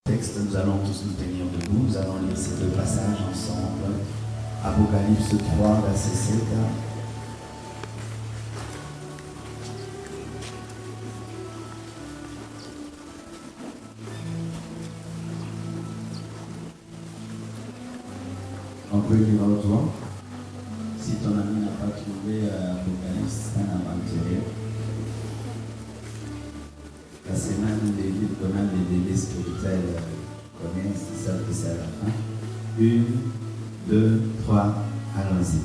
Texte, nous allons tous nous tenir debout, nous allons lire ces deux passages ensemble. Apocalypse 3, verset 7. On peut lire à toi. Si ton ami n'a pas trouvé Apocalypse, c'est un aventurier. La semaine des livres, quand même, les délais spirituels connaissent, ils savent que c'est à la fin. 1, 2, 3, allons-y.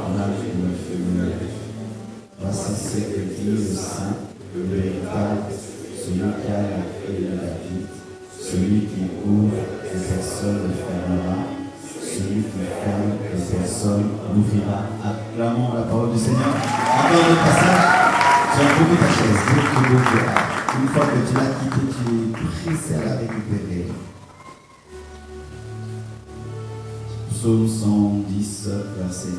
On a vu le feu. Voici ce que dit le Saint, le véritable, celui qui a la clé de David, celui qui ouvre, que personne ne fermera, celui qui ferme, que personne n'ouvrira. Acclamons la parole du Seigneur. Encore le passage. Tu as beaucoup ta chaise, une fois que tu l'as quitté, tu es pressé à la récupérer. Psaume 110, verset 1.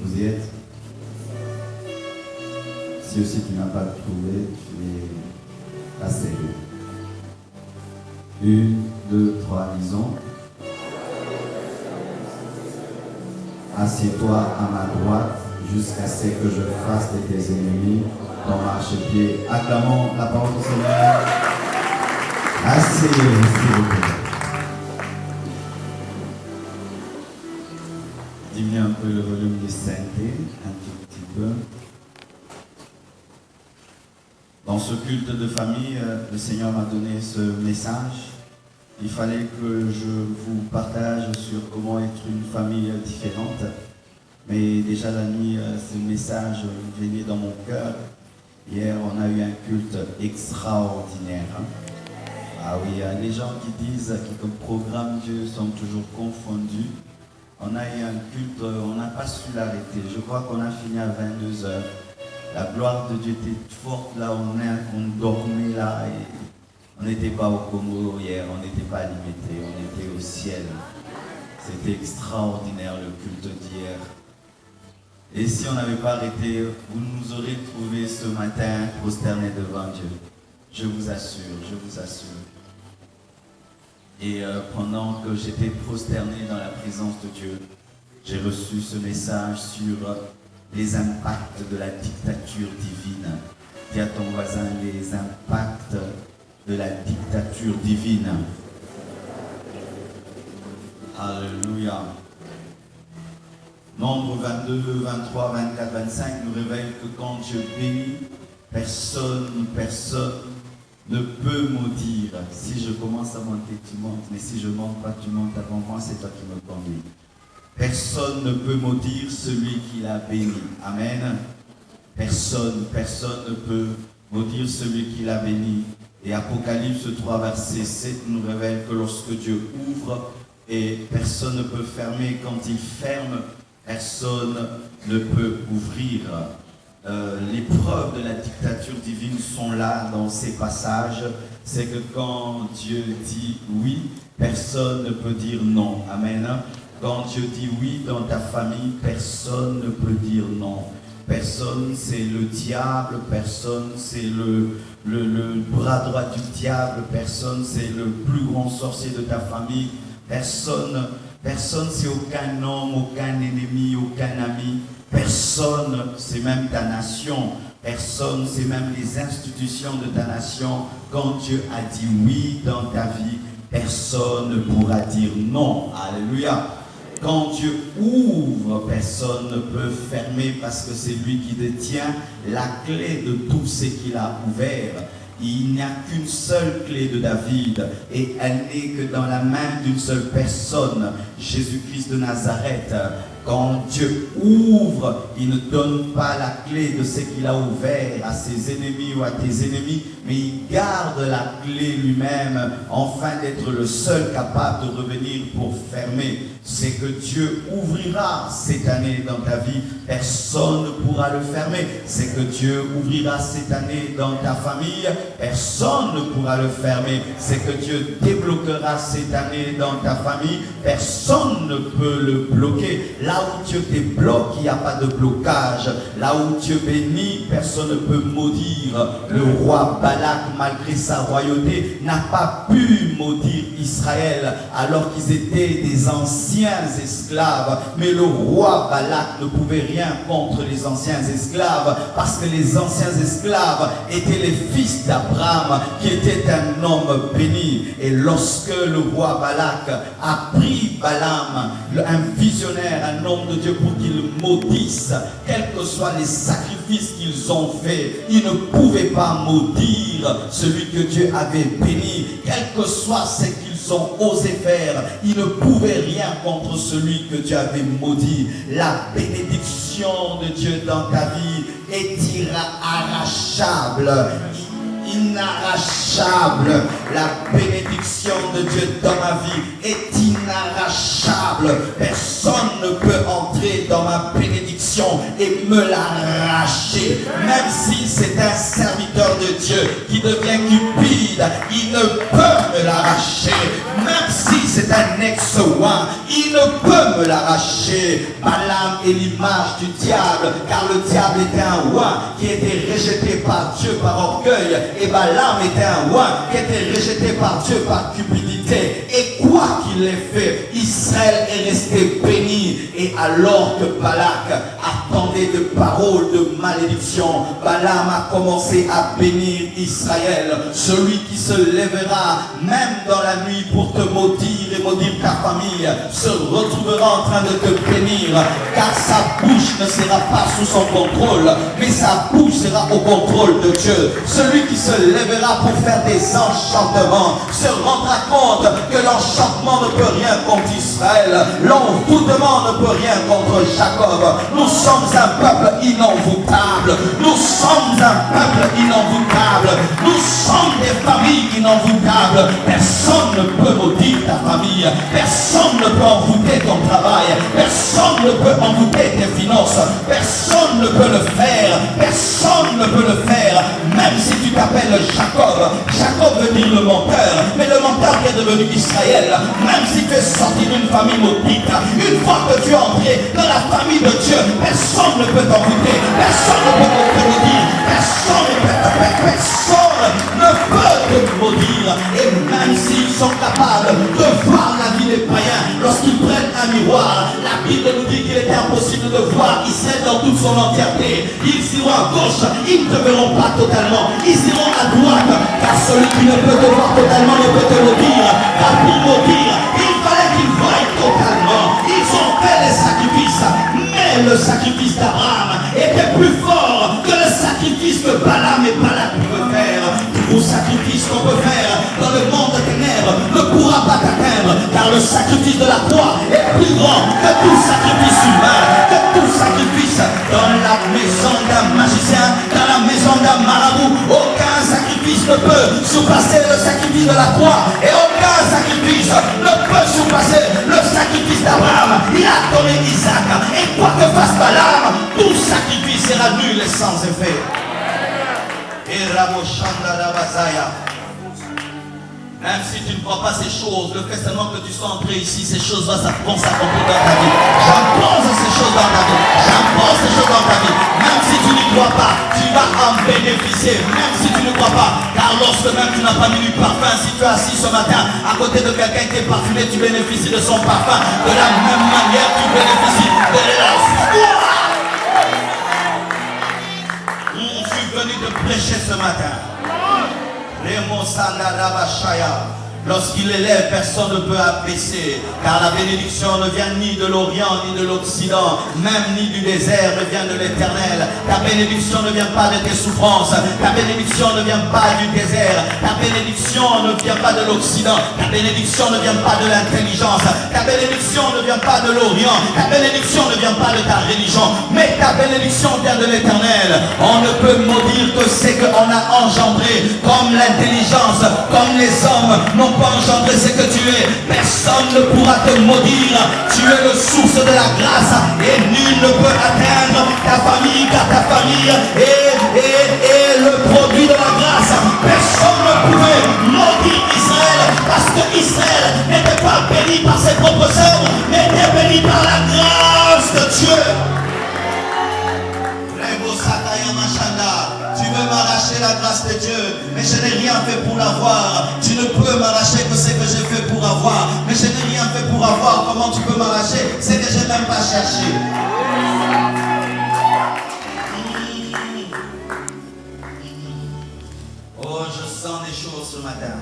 Vous y êtes? Si aussi tu n'as pas trouvé, tu es assez lourd. 1, 2, 3, lisons. Assieds-toi à ma droite jusqu'à ce que je fasse de tes ennemis ton marchepied. Acclamons la parole du Seigneur. Asseyez-vous, s'il vous plaît. Diminuez un peu le volume du synthé, un tout petit peu. Dans ce culte de famille, le Seigneur m'a donné ce message. Il fallait que je vous partage sur comment être une famille différente. Mais déjà la nuit, ce message venait dans mon cœur. Hier, on a eu un culte extraordinaire. Ah oui, les gens qui disent que comme programme Dieu sont toujours confondus. On a eu un culte, on n'a pas su l'arrêter. Je crois qu'on a fini à 22 h. La gloire de Dieu était forte là, on dormait là. Et on n'était pas au Congo hier, on n'était pas limité, on était au ciel. C'était extraordinaire le culte d'hier. Et si on n'avait pas arrêté, vous nous aurez trouvé ce matin prosternés devant Dieu. Je vous assure, je vous assure. Et pendant que j'étais prosterné dans la présence de Dieu, j'ai reçu ce message sur les impacts de la dictature divine. Dis à ton voisin, les impacts de la dictature divine. Alléluia. Nombre 22, 23, 24, 25 nous révèle que quand Dieu bénit, personne ne peut maudire. Si je commence à monter, tu montes, mais si je ne monte pas, tu montes avant moi, c'est toi qui me conduis. Personne ne peut maudire celui qui l'a béni. Amen. Personne ne peut maudire celui qui l'a béni. Et Apocalypse 3, verset 7 nous révèle que lorsque Dieu ouvre, et personne ne peut fermer, quand il ferme, personne ne peut ouvrir. Les preuves de la dictature divine sont là dans ces passages. C'est que quand Dieu dit oui, personne ne peut dire non. Amen. Quand Dieu dit oui dans ta famille, personne ne peut dire non. Personne, c'est le diable. Personne, c'est le bras droit du diable. Personne, c'est le plus grand sorcier de ta famille. Personne, c'est aucun homme, aucun ennemi, aucun ami. Personne, c'est même ta nation. Personne, c'est même les institutions de ta nation. Quand Dieu a dit oui dans ta vie, personne ne pourra dire non. Alléluia. Quand Dieu ouvre, personne ne peut fermer parce que c'est lui qui détient la clé de tout ce qu'il a ouvert. Il n'y a qu'une seule clé de David et elle n'est que dans la main d'une seule personne, Jésus-Christ de Nazareth. Quand Dieu ouvre, il ne donne pas la clé de ce qu'il a ouvert à ses ennemis ou à tes ennemis, mais il garde la clé lui-même, afin d'être le seul capable de revenir pour fermer. C'est que Dieu ouvrira cette année dans ta vie, personne ne pourra le fermer. C'est que Dieu ouvrira cette année dans ta famille, personne ne pourra le fermer. C'est que Dieu débloquera cette année dans ta famille, personne ne peut le bloquer. Là où Dieu débloque, il n'y a pas de blocage. Là où Dieu bénit, personne ne peut maudire. Le roi Balak, malgré sa royauté, n'a pas pu maudire Israël alors qu'ils étaient des anciens esclaves. Mais le roi Balak ne pouvait rien contre les anciens esclaves, parce que les anciens esclaves étaient les fils d'Abraham, qui était un homme béni. Et lorsque le roi Balak a pris Balaam, un visionnaire, un homme de Dieu, pour qu'il maudisse, quels que soient les sacrifices qu'ils ont faits, ils ne pouvaient pas maudire celui que Dieu avait béni. Quel que soit ce qu'ils ont osé faire, ils ne pouvaient rien contre celui que Dieu avait maudit. La bénédiction de Dieu dans ta vie est inarrachable. Inarrachable. La bénédiction de Dieu dans ma vie est inarrachable. Personne ne peut entrer dans ma bénédiction et me l'arracher. Même si c'est un serviteur de Dieu qui devient cupide, il ne peut me l'arracher. Même si c'est un ex-roi, il ne peut me l'arracher. Balaam est l'image du diable, car le diable était un roi qui était rejeté par Dieu par orgueil. Et Balaam était un roi qui était rejeté par Dieu par cupidité. Et quoi qu'il ait fait, Israël est resté béni. Et alors que Balak attendait de paroles de malédiction, Balaam a commencé à bénir Israël. Celui qui se lèvera, même dans la nuit, pour te maudire et maudire ta famille, se retrouvera en train de te bénir. Car sa bouche ne sera pas sous son contrôle, mais sa bouche sera au contrôle de Dieu. Celui qui se lèvera pour faire des enchantements se rendra compte que l'enchantement ne peut rien contre Israël, l'envoûtement ne peut rien contre Jacob. Nous sommes un peuple inenvoûtable, nous sommes un peuple inenvoûtable, nous sommes des familles inenvoûtables. Personne ne peut maudire ta famille, personne ne peut envoûter ton travail, personne ne peut envoûter tes finances, personne ne peut le faire, personne ne peut le faire. Même si tu t'appelles Jacob, Jacob veut dire le menteur, mais le menteur qui est devenu Israël. Même si tu es sorti d'une famille maudite, une fois que tu es entré dans la famille de Dieu, personne ne peut t'envoûter, personne ne peut te maudire, personne ne peut te faire, personne ne peut te maudire. Et même s'ils sont capables de voir la vie des païens, lorsqu'ils prennent un miroir, la Bible nous dit qu'il était impossible de voir Israël dans toute son entièreté. Ils iront à gauche, ils ne te verront pas totalement, ils iront à droite, car celui qui ne peut te voir totalement ne peut te maudire. Car pour maudire, il fallait qu'ils voient totalement. Ils ont fait les sacrifices, mais le sacrifice d'Abraham était plus fort que le sacrifice que Balaam et Balak pouvaient faire. Tout sacrifice qu'on peut faire dans le monde des ténèbres ne pourra pas t'atteindre, car le sacrifice de la croix est plus grand que tout sacrifice humain, que tout sacrifice dans la maison d'un magicien, dans la maison d'un marabout. Aucun sacrifice ne peut surpasser le sacrifice de la croix, et aucun sacrifice ne peut surpasser le sacrifice d'Abraham. Il a donné Isaac, et quoi que fasse Balaam, tout sacrifice sera nul et sans effet. Et même si tu ne crois pas ces choses, le fait seulement que tu sois entré ici, ces choses-là, ça vont s'accomplir dans ta vie. J'impose ces choses dans ta vie. J'impose ces choses dans ta vie. Même si tu n'y crois pas, tu vas en bénéficier. Même si tu ne crois pas. Car lorsque même tu n'as pas mis du parfum, si tu es assis ce matin à côté de quelqu'un qui est parfumé, tu bénéficies de son parfum. De la même manière, tu bénéficies de la foi. Je suis venu te prêcher ce matin. Lorsqu'il élève, personne ne peut abaisser, car la bénédiction ne vient ni de l'Orient, ni de l'Occident, même ni du désert, ne vient de l'Éternel. Ta bénédiction ne vient pas de tes souffrances, ta bénédiction ne vient pas du désert, ta bénédiction ne vient pas de l'Occident, ta bénédiction ne vient pas de l'intelligence, ta bénédiction ne vient pas de l'Orient, ta bénédiction ne vient pas de ta religion, mais ta bénédiction vient de l'Éternel. On ne peut maudire que ce qu'on a engendré, comme l'intelligence, comme les hommes n'ont pas engendré ce que tu es. Personne ne pourra te maudire. Tu es le source de la grâce et nul ne peut atteindre ta famille, car ta famille est le produit de la grâce. Personne ne pouvait maudire Israël parce que Israël n'était pas béni par ses propres œuvres, mais était béni par la grâce de Dieu. Tu veux m'arracher la grâce de Dieu, mais je n'ai rien fait pour l'avoir. Tu ne peux m'arracher que ce que j'ai fait pour avoir, mais je n'ai rien fait pour avoir. Comment tu peux m'arracher ce que je n'ai même pas cherché? Oh, je sens des choses ce matin.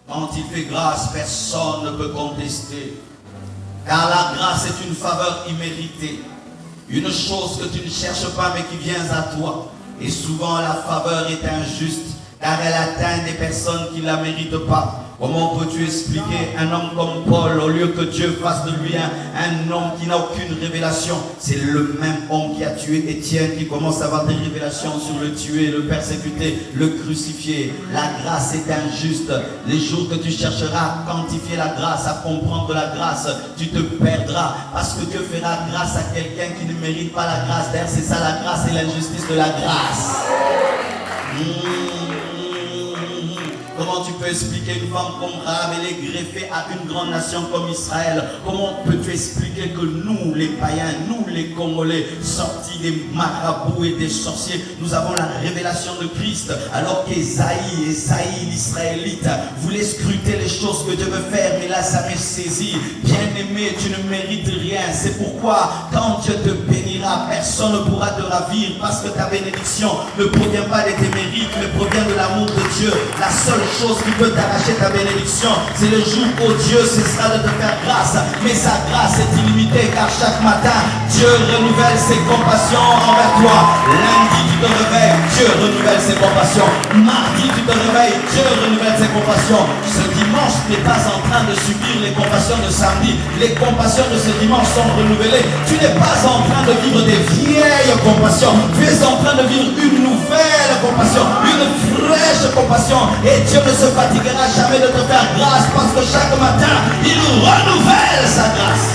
Quand il fait grâce, personne ne peut contester. Car la grâce est une faveur imméritée. Une chose que tu ne cherches pas mais qui vient à toi. Et souvent la faveur est injuste car elle atteint des personnes qui ne la méritent pas. Comment peux-tu expliquer un homme comme Paul, au lieu que Dieu fasse de lui un homme qui n'a aucune révélation? C'est le même homme qui a tué Étienne qui commence à avoir des révélations sur le tuer, le persécuter, le crucifier. La grâce est injuste. Les jours que tu chercheras à quantifier la grâce, à comprendre la grâce, tu te perdras parce que Dieu fera grâce à quelqu'un qui ne mérite pas la grâce. D'ailleurs, c'est ça la grâce et l'injustice de la grâce. Comment tu peux expliquer une femme comme Rahab, elle est greffée à une grande nation comme Israël? Comment peux-tu expliquer que nous, les païens, nous, les Congolais, sortis des marabouts et des sorciers, nous avons la révélation de Christ, alors qu'Ésaïe, l'Israélite, voulait scruter les choses que Dieu veut faire, mais là, ça m'est saisi. Bien-aimé, tu ne mérites rien. C'est pourquoi, quand Dieu te bénira, personne ne pourra te ravir, parce que ta bénédiction ne provient pas de tes mérites, mais provient de l'amour de Dieu. La seule chose qui peut t'arracher ta bénédiction, c'est le jour où Dieu cessera de te faire grâce. Mais sa grâce est illimitée, car chaque matin Dieu renouvelle ses compassions envers toi. Lundi tu te réveilles, Dieu renouvelle ses compassions. Mardi tu te réveilles, Dieu renouvelle ses compassions. Ce dimanche tu n'es pas en train de subir les compassions de samedi. Les compassions de ce dimanche sont renouvelées. Tu n'es pas en train de vivre des vieilles compassions. Tu es en train de vivre une nouvelle compassion, une fraîche compassion. Et Dieu ne se fatiguera jamais de te faire grâce, parce que chaque matin, il nous renouvelle sa grâce.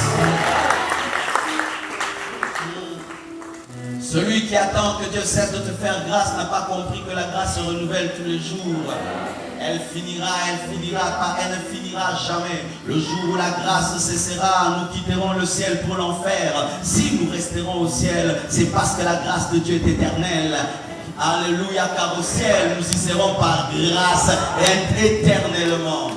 Celui qui attend que Dieu cesse de te faire grâce n'a pas compris que la grâce se renouvelle tous les jours. Elle finira, elle ne finira jamais. Le jour où la grâce cessera, nous quitterons le ciel pour l'enfer. Si nous resterons au ciel, c'est parce que la grâce de Dieu est éternelle. Alléluia, car au ciel, nous y serons par grâce et éternellement.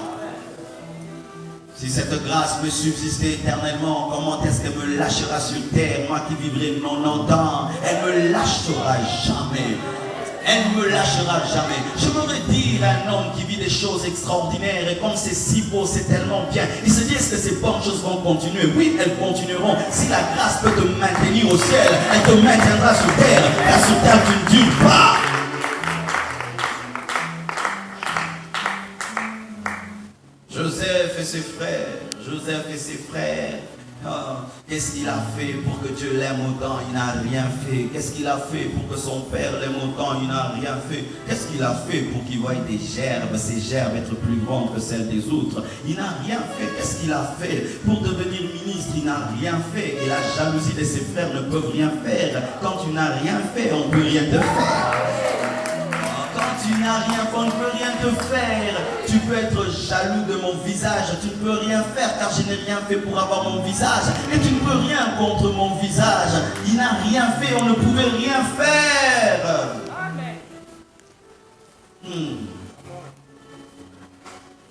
Si cette grâce peut subsister éternellement, comment est-ce qu'elle me lâchera sur terre, moi qui vivrai non longtemps? Elle me lâchera jamais. Elle ne me lâchera jamais. Je voudrais dire à un homme qui vit des choses extraordinaires, et comme c'est si beau, c'est tellement bien, il se dit, est-ce que ces bonnes choses vont continuer? Oui, elles continueront. Si la grâce peut te maintenir au ciel, elle te maintiendra sur terre, car sur terre tu ne dures pas. Joseph et ses frères, qu'est-ce qu'il a fait pour que Dieu l'aime autant? Il n'a rien fait. Qu'est-ce qu'il a fait pour que son père l'aime autant? Il n'a rien fait. Qu'est-ce qu'il a fait pour qu'il voie des gerbes, ces gerbes être plus grandes que celles des autres? Il n'a rien fait. Qu'est-ce qu'il a fait pour devenir ministre? Il n'a rien fait. Et la jalousie de ses frères ne peuvent rien faire. Quand tu n'as rien fait, on ne peut rien te faire. Tu n'as rien fait, on ne peut rien te faire. Tu peux être jaloux de mon visage, tu ne peux rien faire car je n'ai rien fait pour avoir mon visage. Et tu ne peux rien contre mon visage. Il n'a rien fait, on ne pouvait rien faire.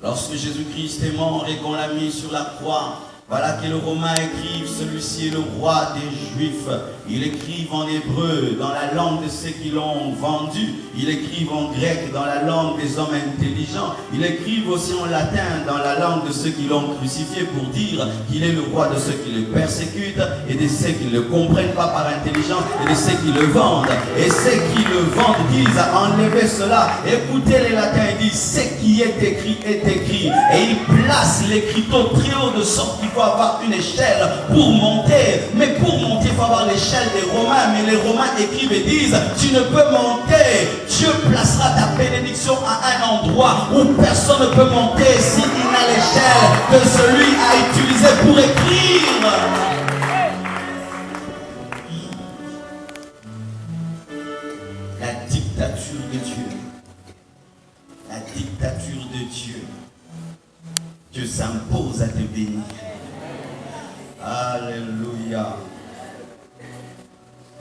Lorsque Jésus-Christ est mort et qu'on l'a mis sur la croix, Voilà que le Romain écrive, celui-ci est le roi des Juifs. Il écrive en hébreu, dans la langue de ceux qui l'ont vendu. Il écrive en grec, dans la langue des hommes intelligents. Il écrive aussi en latin, dans la langue de ceux qui l'ont crucifié, pour dire qu'il est le roi de ceux qui le persécutent et de ceux qui ne le comprennent pas par intelligence et de ceux qui le vendent. Et ceux qui le vendent disent, enlevez cela. Écoutez les latins, ils disent, ce qui est écrit est écrit. Et ils placent l'écriteau très haut de sorte qu'il faut avoir une échelle pour monter. Mais pour monter, il faut avoir l'échelle des Romains. Mais les Romains écrivent et disent, tu ne peux monter. Dieu placera ta bénédiction à un endroit où personne ne peut monter s'il n'a l'échelle que celui a utilisé pour écrire. La dictature de Dieu. La dictature de Dieu. Dieu s'impose à te bénir. Alléluia.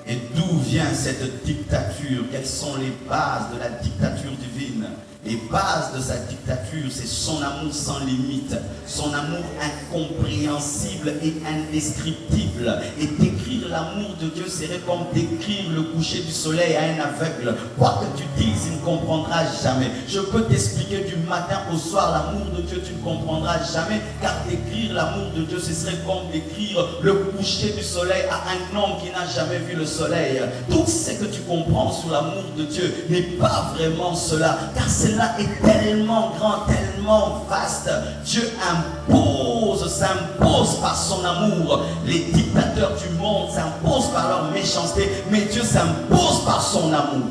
Et d'où vient cette dictature? Quelles sont les bases de la dictature divine? Les bases de sa dictature, c'est son amour sans limite, son amour incompréhensible et indescriptible. Et décrire l'amour de Dieu serait comme décrire le coucher du soleil à un aveugle. Quoi que tu dises, il ne comprendra jamais. Je peux t'expliquer du matin au soir l'amour de Dieu, tu ne comprendras jamais, car décrire l'amour de Dieu, ce serait comme décrire le coucher du soleil à un homme qui n'a jamais vu le soleil. Tout ce que tu comprends sur l'amour de Dieu n'est pas vraiment cela, car cela est tellement grand, tellement vaste. Dieu s'impose par son amour. Les dictateurs du monde s'imposent par leur méchanceté, mais Dieu s'impose par son amour.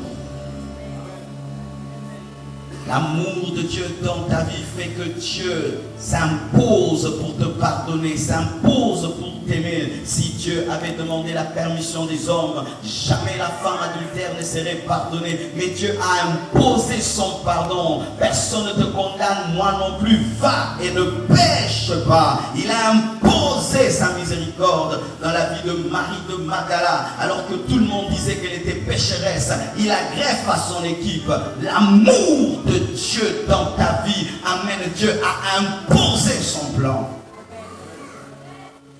L'amour de Dieu dans ta vie fait que Dieu s'impose pour te pardonner, s'impose pour t'aimer. Si Dieu avait demandé la permission des hommes, jamais la femme adultère ne serait pardonnée. Mais Dieu a imposé son pardon. Personne ne te condamne, moi non plus. Va et ne pêche pas. Il a imposé sa miséricorde dans la vie de Marie de Magdala, alors que tout le monde disait qu'elle était pécheresse. Il agrève à son équipe. L'amour de Dieu dans ta vie amène Dieu à imposer son plan.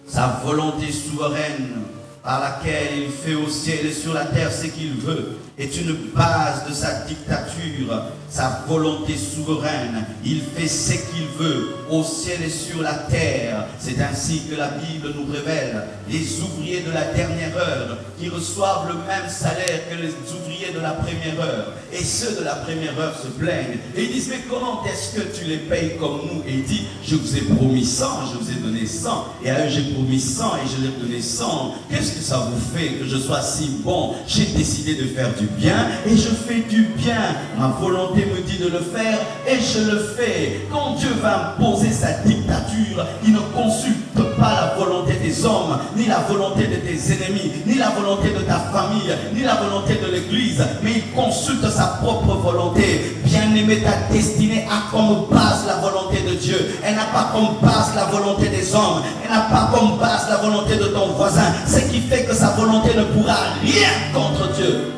Sa volonté souveraine par laquelle il fait au ciel et sur la terre ce qu'il veut est une base de sa dictature. Sa volonté souveraine, il fait ce qu'il veut au ciel et sur la terre. C'est ainsi que la Bible nous révèle les ouvriers de la dernière heure qui reçoivent le même salaire que les ouvriers de la première heure. Et ceux de la première heure se plaignent et ils disent, mais comment est-ce que tu les payes comme nous? Et il dit, je vous ai promis 100, je vous ai donné 100, et à eux j'ai promis 100 et je leur ai donné 100. Qu'est-ce que ça vous fait que je sois si bon? J'ai décidé de faire du bien et je fais du bien. Ma volonté me dit de le faire et je le fais. Quand Dieu va imposer sa dictature, il ne consulte pas la volonté des hommes, ni la volonté de tes ennemis, ni la volonté de ta famille, ni la volonté de l'église, mais il consulte sa propre volonté. Bien-aimé, ta destinée a comme base la volonté de Dieu. Elle n'a pas comme base la volonté des hommes. Elle n'a pas comme base la volonté de ton voisin. Ce qui fait que sa volonté ne pourra rien contre Dieu.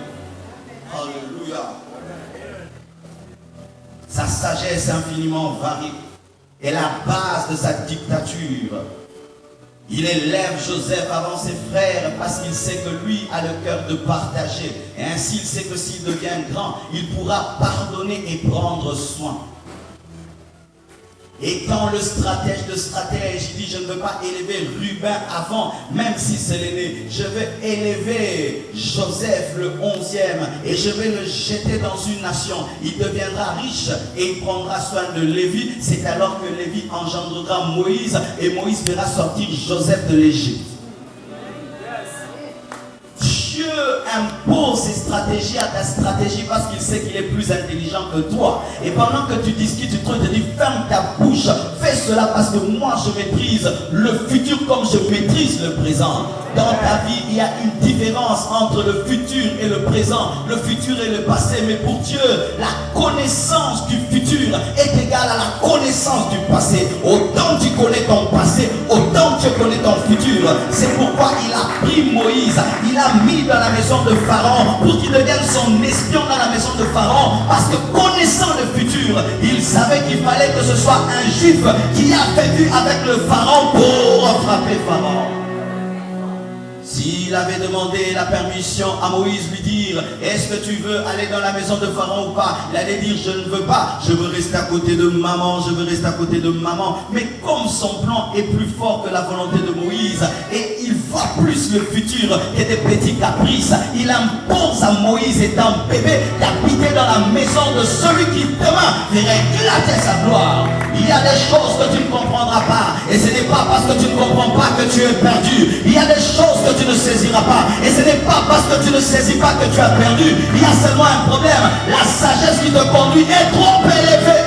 Alléluia. Sa sagesse infiniment varie est la base de sa dictature. Il élève Joseph avant ses frères parce qu'il sait que lui a le cœur de partager. Et ainsi il sait que s'il devient grand, il pourra pardonner et prendre soin. Étant le stratège de stratège, il dit, je ne veux pas élever Ruben avant, même si c'est l'aîné. Je vais élever Joseph le 11e et je vais le jeter dans une nation. Il deviendra riche et il prendra soin de Lévi. C'est alors que Lévi engendrera Moïse et Moïse verra sortir Joseph de l'Égypte. Dieu impose ses stratégies à ta stratégie parce qu'il sait qu'il est plus intelligent que toi. Et pendant que tu discutes, tu te dis, ferme ta bouche, fais cela parce que moi je maîtrise le futur comme je maîtrise le présent. Dans ta vie, il y a une différence entre le futur et le présent, le futur et le passé. Mais pour Dieu, la connaissance du futur est égale à la connaissance du passé. Autant tu connais ton passé, autant tu connais ton futur. C'est pourquoi il a pris Moïse, il l'a mis dans la maison de Pharaon pour qu'il devienne son espion dans la maison de Pharaon. Parce que connaissant le futur, il savait qu'il il fallait que ce soit un juif qui a vécu avec le pharaon pour frapper Pharaon. S'il avait demandé la permission à Moïse, lui dire, est-ce que tu veux aller dans la maison de Pharaon ou pas? Il allait dire, je ne veux pas, je veux rester à côté de maman, je veux rester à côté de maman. Mais comme son plan est plus fort que la volonté de Moïse, et il voit plus le futur que des petits caprices, il impose à Moïse étant bébé d'habiter dans la maison de celui qui demain verrait éclater sa gloire. Il y a des choses que tu ne comprendras pas, et ce n'est pas parce que tu ne comprends pas que tu es perdu. Il y a des choses que tu ne saisiras pas, et ce n'est pas parce que tu ne saisis pas que tu as perdu. Il y a seulement un problème, la sagesse qui te conduit est trop élevée.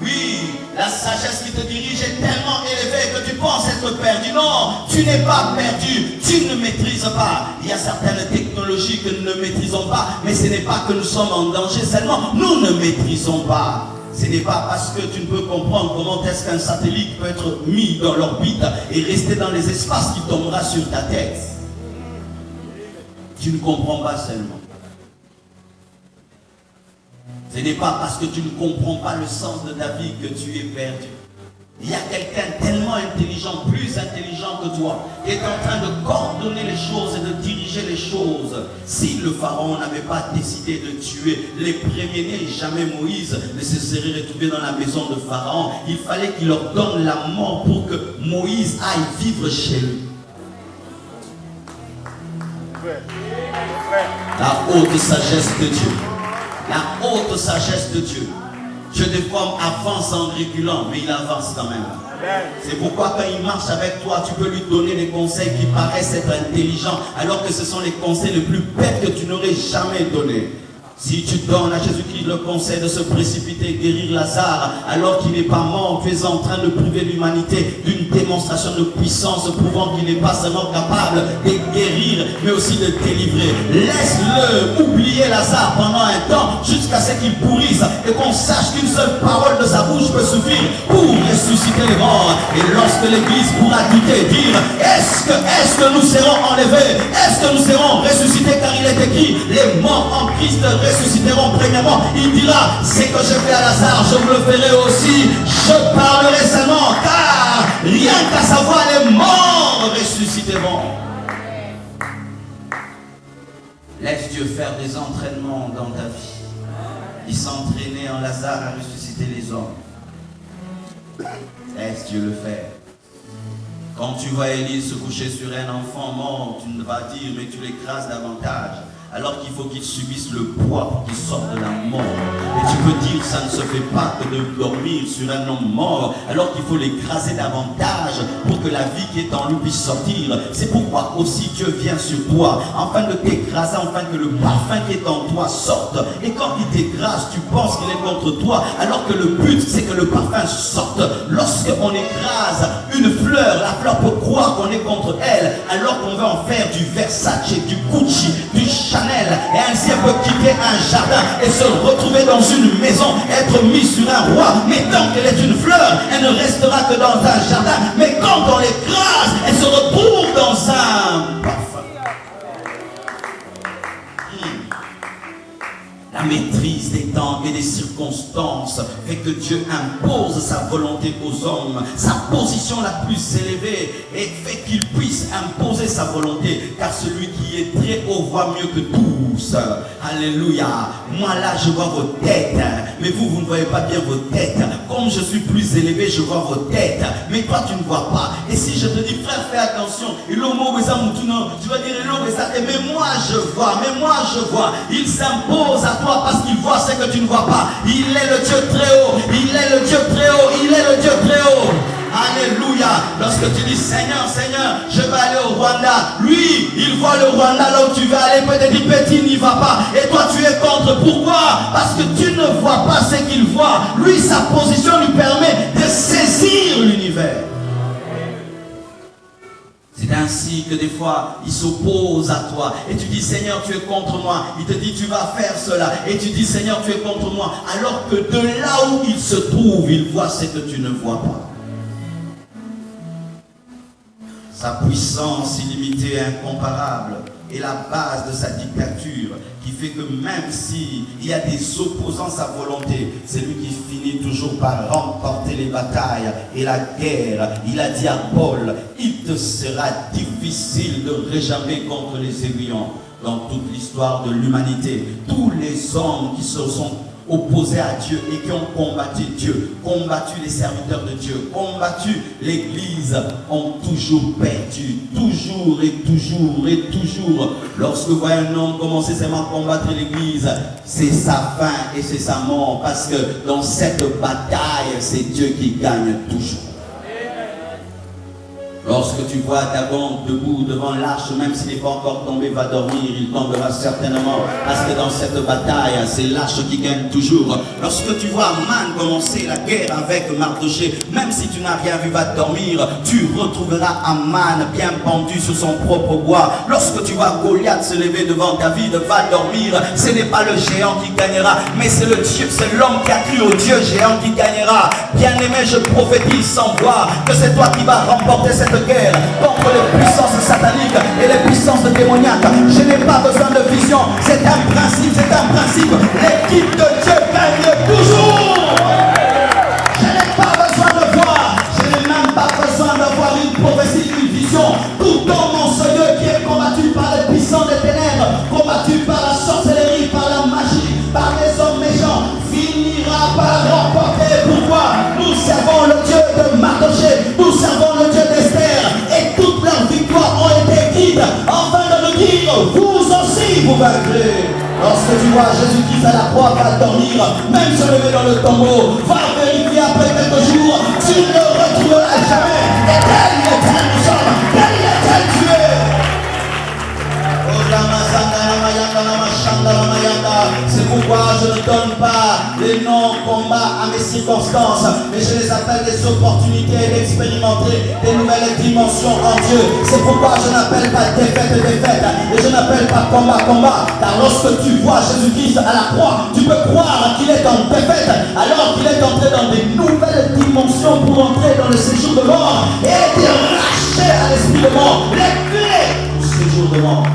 Oui, la sagesse qui te dirige est tellement élevée que tu penses être perdu. Non, tu n'es pas perdu, tu ne maîtrises pas. Il y a certaines technologies que nous ne maîtrisons pas, mais ce n'est pas que nous sommes en danger, seulement nous ne maîtrisons pas. Ce n'est pas parce que tu ne peux comprendre comment est-ce qu'un satellite peut être mis dans l'orbite et rester dans les espaces qui tombera sur ta tête. Tu ne comprends pas seulement. Ce n'est pas parce que tu ne comprends pas le sens de ta vie que tu es perdu. Il y a quelqu'un tellement intelligent, plus intelligent que toi, qui est en train de coordonner les choses et de diriger les choses. Si le pharaon n'avait pas décidé de tuer les premiers-nés, jamais Moïse ne se serait retrouvé dans la maison de Pharaon. Il fallait qu'il leur donne la mort pour que Moïse aille vivre chez lui. La haute sagesse de Dieu. La haute sagesse de Dieu. Dieu des fois avance en reculant, mais il avance quand même. C'est pourquoi quand il marche avec toi, tu peux lui donner des conseils qui paraissent être intelligents, alors que ce sont les conseils les plus bêtes que tu n'aurais jamais donnés. Si tu donnes à Jésus-Christ le conseil de se précipiter et guérir Lazare, alors qu'il n'est pas mort, tu es en train de priver l'humanité d'une démonstration de puissance prouvant qu'il n'est pas seulement capable de guérir, mais aussi de délivrer. Laisse-le oublier Lazare pendant un temps, jusqu'à ce qu'il pourrisse, et qu'on sache qu'une seule parole de sa bouche peut suffire pour ressusciter les morts. Et lorsque l'Église pourra douter, dire, est-ce que nous serons enlevés? Est-ce que nous serons ressuscités? Car il est écrit, les morts en Christ ressusciteront premièrement. Il dira, c'est que je fais à Lazare, je vous le ferai aussi. Je parlerai seulement, car rien qu'à savoir les morts ressusciteront. Laisse Dieu faire des entraînements dans ta vie. Il s'entraînait en Lazare à ressusciter les hommes. Laisse Dieu le faire. Quand tu vois Élie se coucher sur un enfant mort, tu ne vas dire, mais tu l'écrases davantage. Alors qu'il faut qu'il subisse le poids pour qu'il sorte de la mort. Et tu peux dire, ça ne se fait pas que de dormir sur un homme mort, alors qu'il faut l'écraser davantage pour que la vie qui est en lui puisse sortir. C'est pourquoi aussi Dieu vient sur toi, afin de t'écraser, afin que le parfum qui est en toi sorte. Et quand il t'écrase, tu penses qu'il est contre toi, alors que le but, c'est que le parfum sorte. Lorsqu'on écrase une fleur, la fleur peut croire qu'on est contre elle, alors qu'on veut en faire du Versace, du Gucci, du Chanel. Et ainsi elle peut quitter un jardin et se retrouver dans une maison, être mise sur un roi. Mais tant qu'elle est une fleur, elle ne restera que dans un jardin. Mais quand on l'écrase, elle se retrouve dans un parfum. La maîtrise des temps et des circonstances fait que Dieu impose sa volonté aux hommes, sa position la plus élevée, et fait qu'il puisse imposer sa volonté, car celui qui est très haut voit mieux que tous. Alléluia. Moi là je vois vos têtes, mais vous ne voyez pas bien vos têtes. Comme je suis plus élevé, je vois vos têtes, mais toi tu ne vois pas. Et si je te dis, frère, fais attention, tu vas dire, mais moi je vois, il s'impose à toi parce qu'il voit ce que tu ne vois pas. Il est le Dieu très haut, il est le Dieu très haut, il est le Dieu très haut. Alléluia. Lorsque tu dis, Seigneur, je vais aller au Rwanda, lui, il voit le Rwanda là où tu veux aller, peut-être dit, petit, n'y va pas. Et toi tu es contre. Pourquoi? Parce que tu ne vois pas ce qu'il voit. Lui, sa position lui permet de saisir l'univers. C'est ainsi que des fois, il s'oppose à toi. Et tu dis, Seigneur, tu es contre moi. Il te dit, tu vas faire cela. Et tu dis, Seigneur, tu es contre moi. Alors que de là où il se trouve, il voit ce que tu ne vois pas. Sa puissance illimitée et incomparable est la base de sa dictature, qui fait que même s'il y a des opposants à sa volonté, c'est lui qui finit toujours par remporter les batailles et la guerre. Il a dit à Paul, il te sera difficile de réjammer contre les aiguillons. Dans toute l'histoire de l'humanité, tous les hommes qui se sont opposés à Dieu et qui ont combattu Dieu, combattu les serviteurs de Dieu, combattu l'Église, ont toujours perdu, toujours et toujours et toujours. Lorsque vous voyez un homme commencer seulement à combattre l'Église, c'est sa fin et c'est sa mort, parce que dans cette bataille, c'est Dieu qui gagne toujours. Lorsque tu vois Dagon debout devant l'arche, même s'il n'est pas encore tombé, va dormir, il tombera certainement. Parce que dans cette bataille, c'est l'arche qui gagne toujours. Lorsque tu vois Aman commencer la guerre avec Mardoché, même si tu n'as rien vu, va dormir, tu retrouveras Aman bien pendu sur son propre bois. Lorsque tu vois Goliath se lever devant David, va dormir. Ce n'est pas le géant qui gagnera, mais c'est le Dieu, c'est l'homme qui a cru au Dieu géant qui gagnera. Bien-aimé, je prophétise sans voir que c'est toi qui vas remporter cette guerre contre les puissances sataniques et les puissances démoniaques. Je n'ai pas besoin de vision, c'est un principe, c'est un principe. L'équipe de Dieu gagne toujours. Je n'ai pas besoin de voir, je n'ai même pas besoin d'avoir une prophétie, une vision. Tout homme monstrueux qui est combattu par les puissants des ténèbres, combattu par la sorcellerie, par la magie, par les hommes méchants, finira par remporter. Pourquoi? Nous servons le Dieu de Mardoché, nous servons le Dieu d'Esther, et toutes leurs victoires ont été écrites afin de nous dire, vous aussi vous vaincrez. Lorsque tu vois Jésus-Christ à la croix, va dormir, même se lever dans le tombeau, va vérifier après quelques jours, tu ne le retrouveras jamais. Et tel nous sommes, tel tu es. C'est pourquoi je ne donne pas les noms combats à mes circonstances, mais je les appelle des opportunités d'expérimenter des nouvelles dimensions en Dieu. C'est pourquoi je n'appelle pas défaite, et je n'appelle pas combat, car lorsque tu vois Jésus-Christ à la croix, tu peux croire qu'il est en défaite, alors qu'il est entré dans des nouvelles dimensions pour entrer dans le séjour de mort et être racheté à l'esprit de mort, les clés du séjour de mort.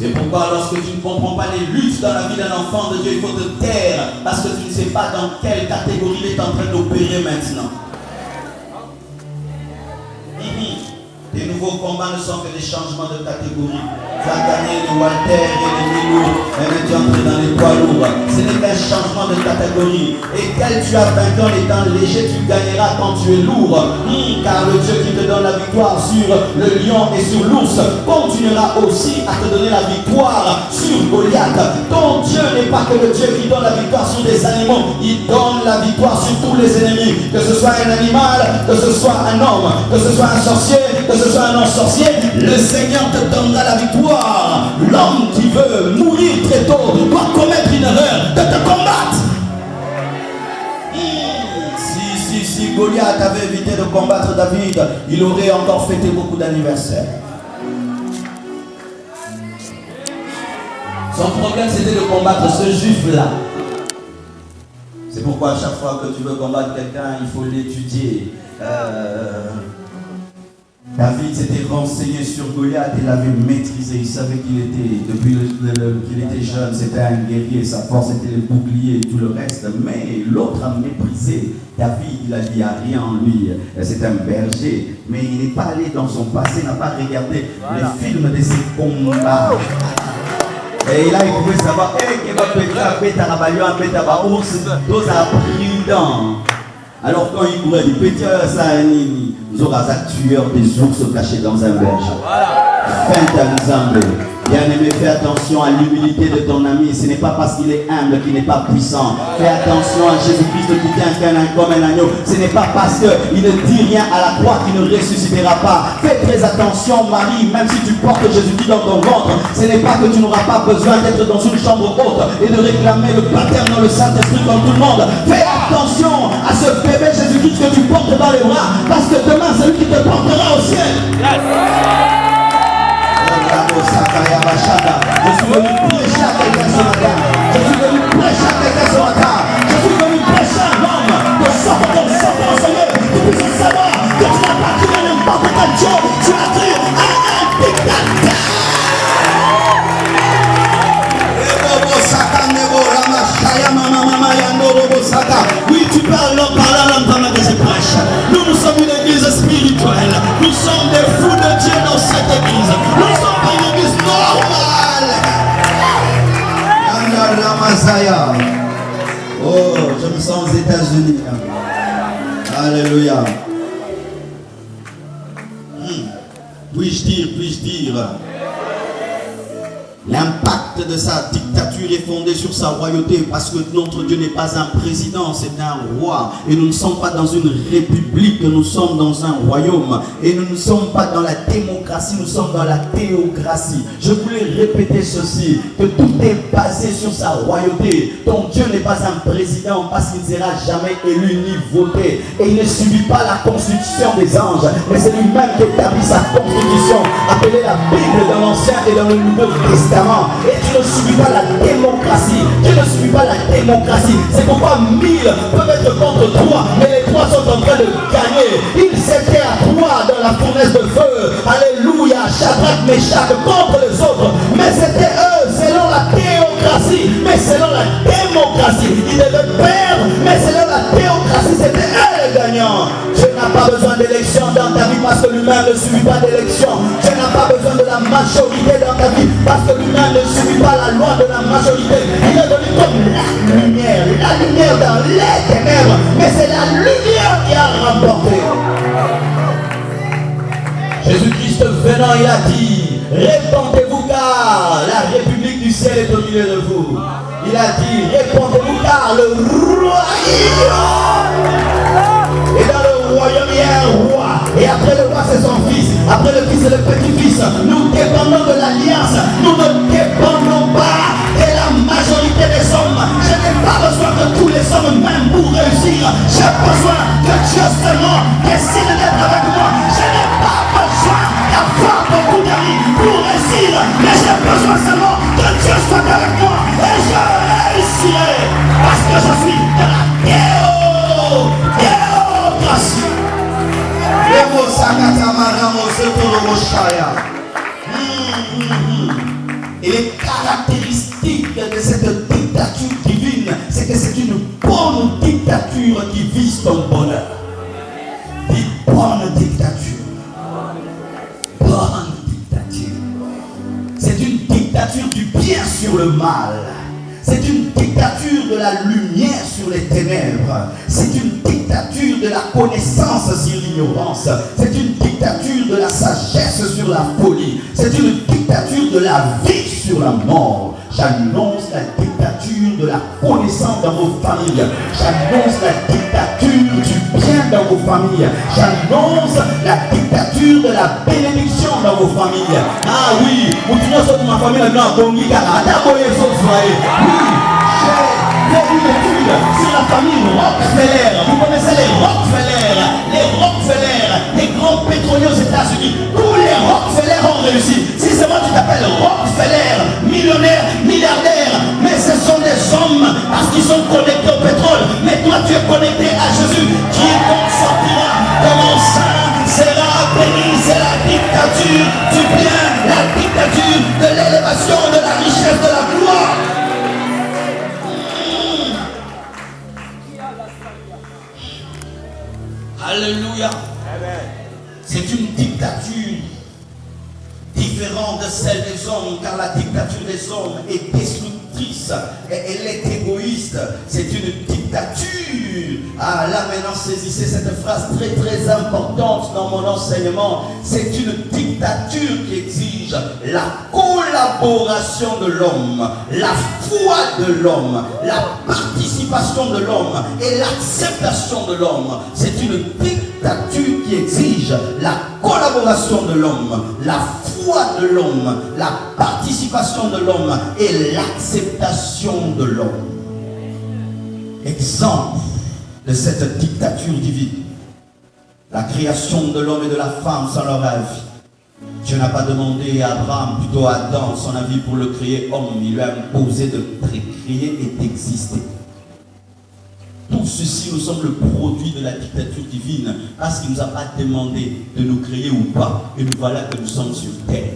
C'est pourquoi lorsque tu ne comprends pas les luttes dans la vie d'un enfant de Dieu, il faut te taire, parce que tu ne sais pas dans quelle catégorie il est en train d'opérer maintenant. Les nouveaux combats ne sont que des changements de catégorie. Tu as gagné les Walter et les Milou, mais tu es entré dans les poids lourds. Ce n'est qu'un changement de catégorie. Et tel tu as vaincu en étant léger, tu gagneras quand tu es lourd. Car le Dieu qui te donne la victoire sur le lion et sur l'ours continuera aussi à te donner la victoire sur Goliath. Ton Dieu n'est pas que le Dieu qui donne la victoire sur des animaux. Il donne la victoire sur tous les ennemis. Que ce soit un animal, que ce soit un homme, que ce soit un sorcier, que ce soit un non-sorcier, le Seigneur te donnera la victoire. L'homme qui veut mourir très tôt doit commettre une erreur de te combattre. Si Goliath avait évité de combattre David, il aurait encore fêté beaucoup d'anniversaires. Son problème, c'était de combattre ce juif-là. C'est pourquoi à chaque fois que tu veux combattre quelqu'un, il faut l'étudier. David s'était renseigné sur Goliath, il l'avait maîtrisé, il savait qu'il était, depuis qu'il était jeune, c'était un guerrier, sa force était le bouclier et tout le reste, mais l'autre a méprisé David, il a dit, il n'y a rien en lui, c'est un berger, mais il n'est pas allé dans son passé, il n'a pas regardé les films de ses combats. Et là, il pouvait savoir, alors quand il courait, il dit, nous aurons un tueur des ours cachés dans un berge. Fin d'ensemble. Bien-aimé, fais attention à l'humilité de ton ami. Ce n'est pas parce qu'il est humble qu'il n'est pas puissant. Fais attention à Jésus-Christ qui tient comme un agneau. Ce n'est pas parce qu'il ne dit rien à la croix qu'il ne ressuscitera pas. Fais très attention, Marie, même si tu portes Jésus-Christ dans ton ventre. Ce n'est pas que tu n'auras pas besoin d'être dans une chambre haute et de réclamer le baptême dans le Saint-Esprit comme tout le monde. Fais attention à ce bébé Jésus-Christ que tu portes dans les bras, parce que demain c'est lui qui te portera au ciel. Je suis venu prêcher à quelqu'un ce matin. Je suis venu prêcher à quelqu'un ce matin. Je suis venu prêcher à l'homme de sortir ton sang pour Seigneur. Tu puisses savoir que tu n'as pas cru à n'importe quel Dieu. Tu as cru à un dictateur. Masaya. Oh, je me sens aux États-Unis. Alléluia. Puis-je dire, l'impact de sa dictature est fondé sur sa royauté, parce que notre Dieu n'est pas un président, c'est un roi. Et nous ne sommes pas dans une république, nous sommes dans un royaume. Et nous ne sommes pas dans la démocratie, nous sommes dans la théocratie. Je voulais répéter ceci, que tout est basé sur sa royauté. Ton Dieu n'est pas un président parce qu'il ne sera jamais élu ni voté. Et il ne subit pas la constitution des anges, mais c'est lui-même qui établit sa constitution, appelée la Bible dans l'Ancien et dans le Nouveau Testament. Et tu ne subis pas la démocratie. Tu ne subis pas la démocratie. C'est pourquoi 1000 peuvent être contre toi, mais les 3 sont en train de gagner. Ils étaient à 3 dans la fournaise de feu. Alléluia. Shadrach, Meshach contre les autres. Mais c'était eux selon la théocratie. Mais selon la démocratie. Ils devaient perdre. Mais selon la théocratie, c'était eux les gagnants. Tu n'as pas besoin d'élection dans ta vie parce que lui-même ne subit pas d'élection. Tu n'as pas besoin de la majorité dans ta vie parce que lui-même ne subit pas la loi de la majorité. Il est venu comme la lumière dans les ténèbres, mais c'est la lumière qui a remporté. Jésus-Christ venant, il a dit, répandez-vous car la République du ciel est au milieu de vous. Il a dit, répandez-vous car le royaume. Et dans le royaume, il y a un roi. Et après le roi, c'est son fils. Après le fils, c'est le petit-fils. Nous dépendons de l'alliance. Nous ne dépendons pas de la majorité des hommes. Je n'ai pas besoin de tous les hommes, même pour réussir. J'ai besoin que Dieu seulement décide d'être avec moi. Je n'ai pas besoin d'avoir beaucoup d'amis pour réussir. Mais j'ai besoin seulement que Dieu soit avec moi. Et je réussirai. Parce que je suis de la théocratie. Et les caractéristiques de cette dictature divine, c'est que c'est une bonne dictature qui vise ton bonheur. Une bonne dictature. Bonne dictature. C'est une dictature du bien sur le mal. C'est une dictature de la lumière sur les ténèbres. C'est une dictature de la connaissance sur l'ignorance. C'est une dictature de la sagesse sur la folie. C'est une dictature de la vie sur la mort. J'annonce la dictature de la connaissance dans vos familles. J'annonce la dictature du bien dans vos familles. J'annonce la dictature de la bénédiction dans vos familles. Ah oui, vous tenez sur ma famille, oui, j'ai fait une étude sur la famille Rockefeller. Vous connaissez les Rockefeller. Les Rockefeller, les grands pétroliers aux États-Unis. Tous les Rockefeller ont réussi. Si seulement tu t'appelles Rockefeller, millionnaire, milliardaire, mais ce sont des hommes parce qu'ils sont connectés au pétrole. Mais toi tu es connecté à Jésus qui consentira de mon sein sera béni. C'est la dictature du bien, la dictature de l'élévation, de la richesse, de la gloire. Alléluia. C'est une dictature différente de celle des hommes, car la dictature des hommes est destructrice et elle est égoïste. C'est une dictature. Ah là maintenant saisissez cette phrase très importante dans mon enseignement. C'est une dictature qui exige la collaboration de l'homme, la foi de l'homme, la participation de l'homme et l'acceptation de l'homme. C'est une dictature qui exige la collaboration de l'homme, la foi de l'homme, la participation de l'homme et l'acceptation de l'homme. Exemple de cette dictature divine, la création de l'homme et de la femme sans leur avis. Dieu n'a pas demandé à Abraham, plutôt à Adam, son avis pour le créer homme. Il lui a imposé de créer et d'exister. Tout ceci, nous sommes le produit de la dictature divine, parce qu'il ne nous a pas demandé de nous créer ou pas. Et nous voilà que nous sommes sur terre.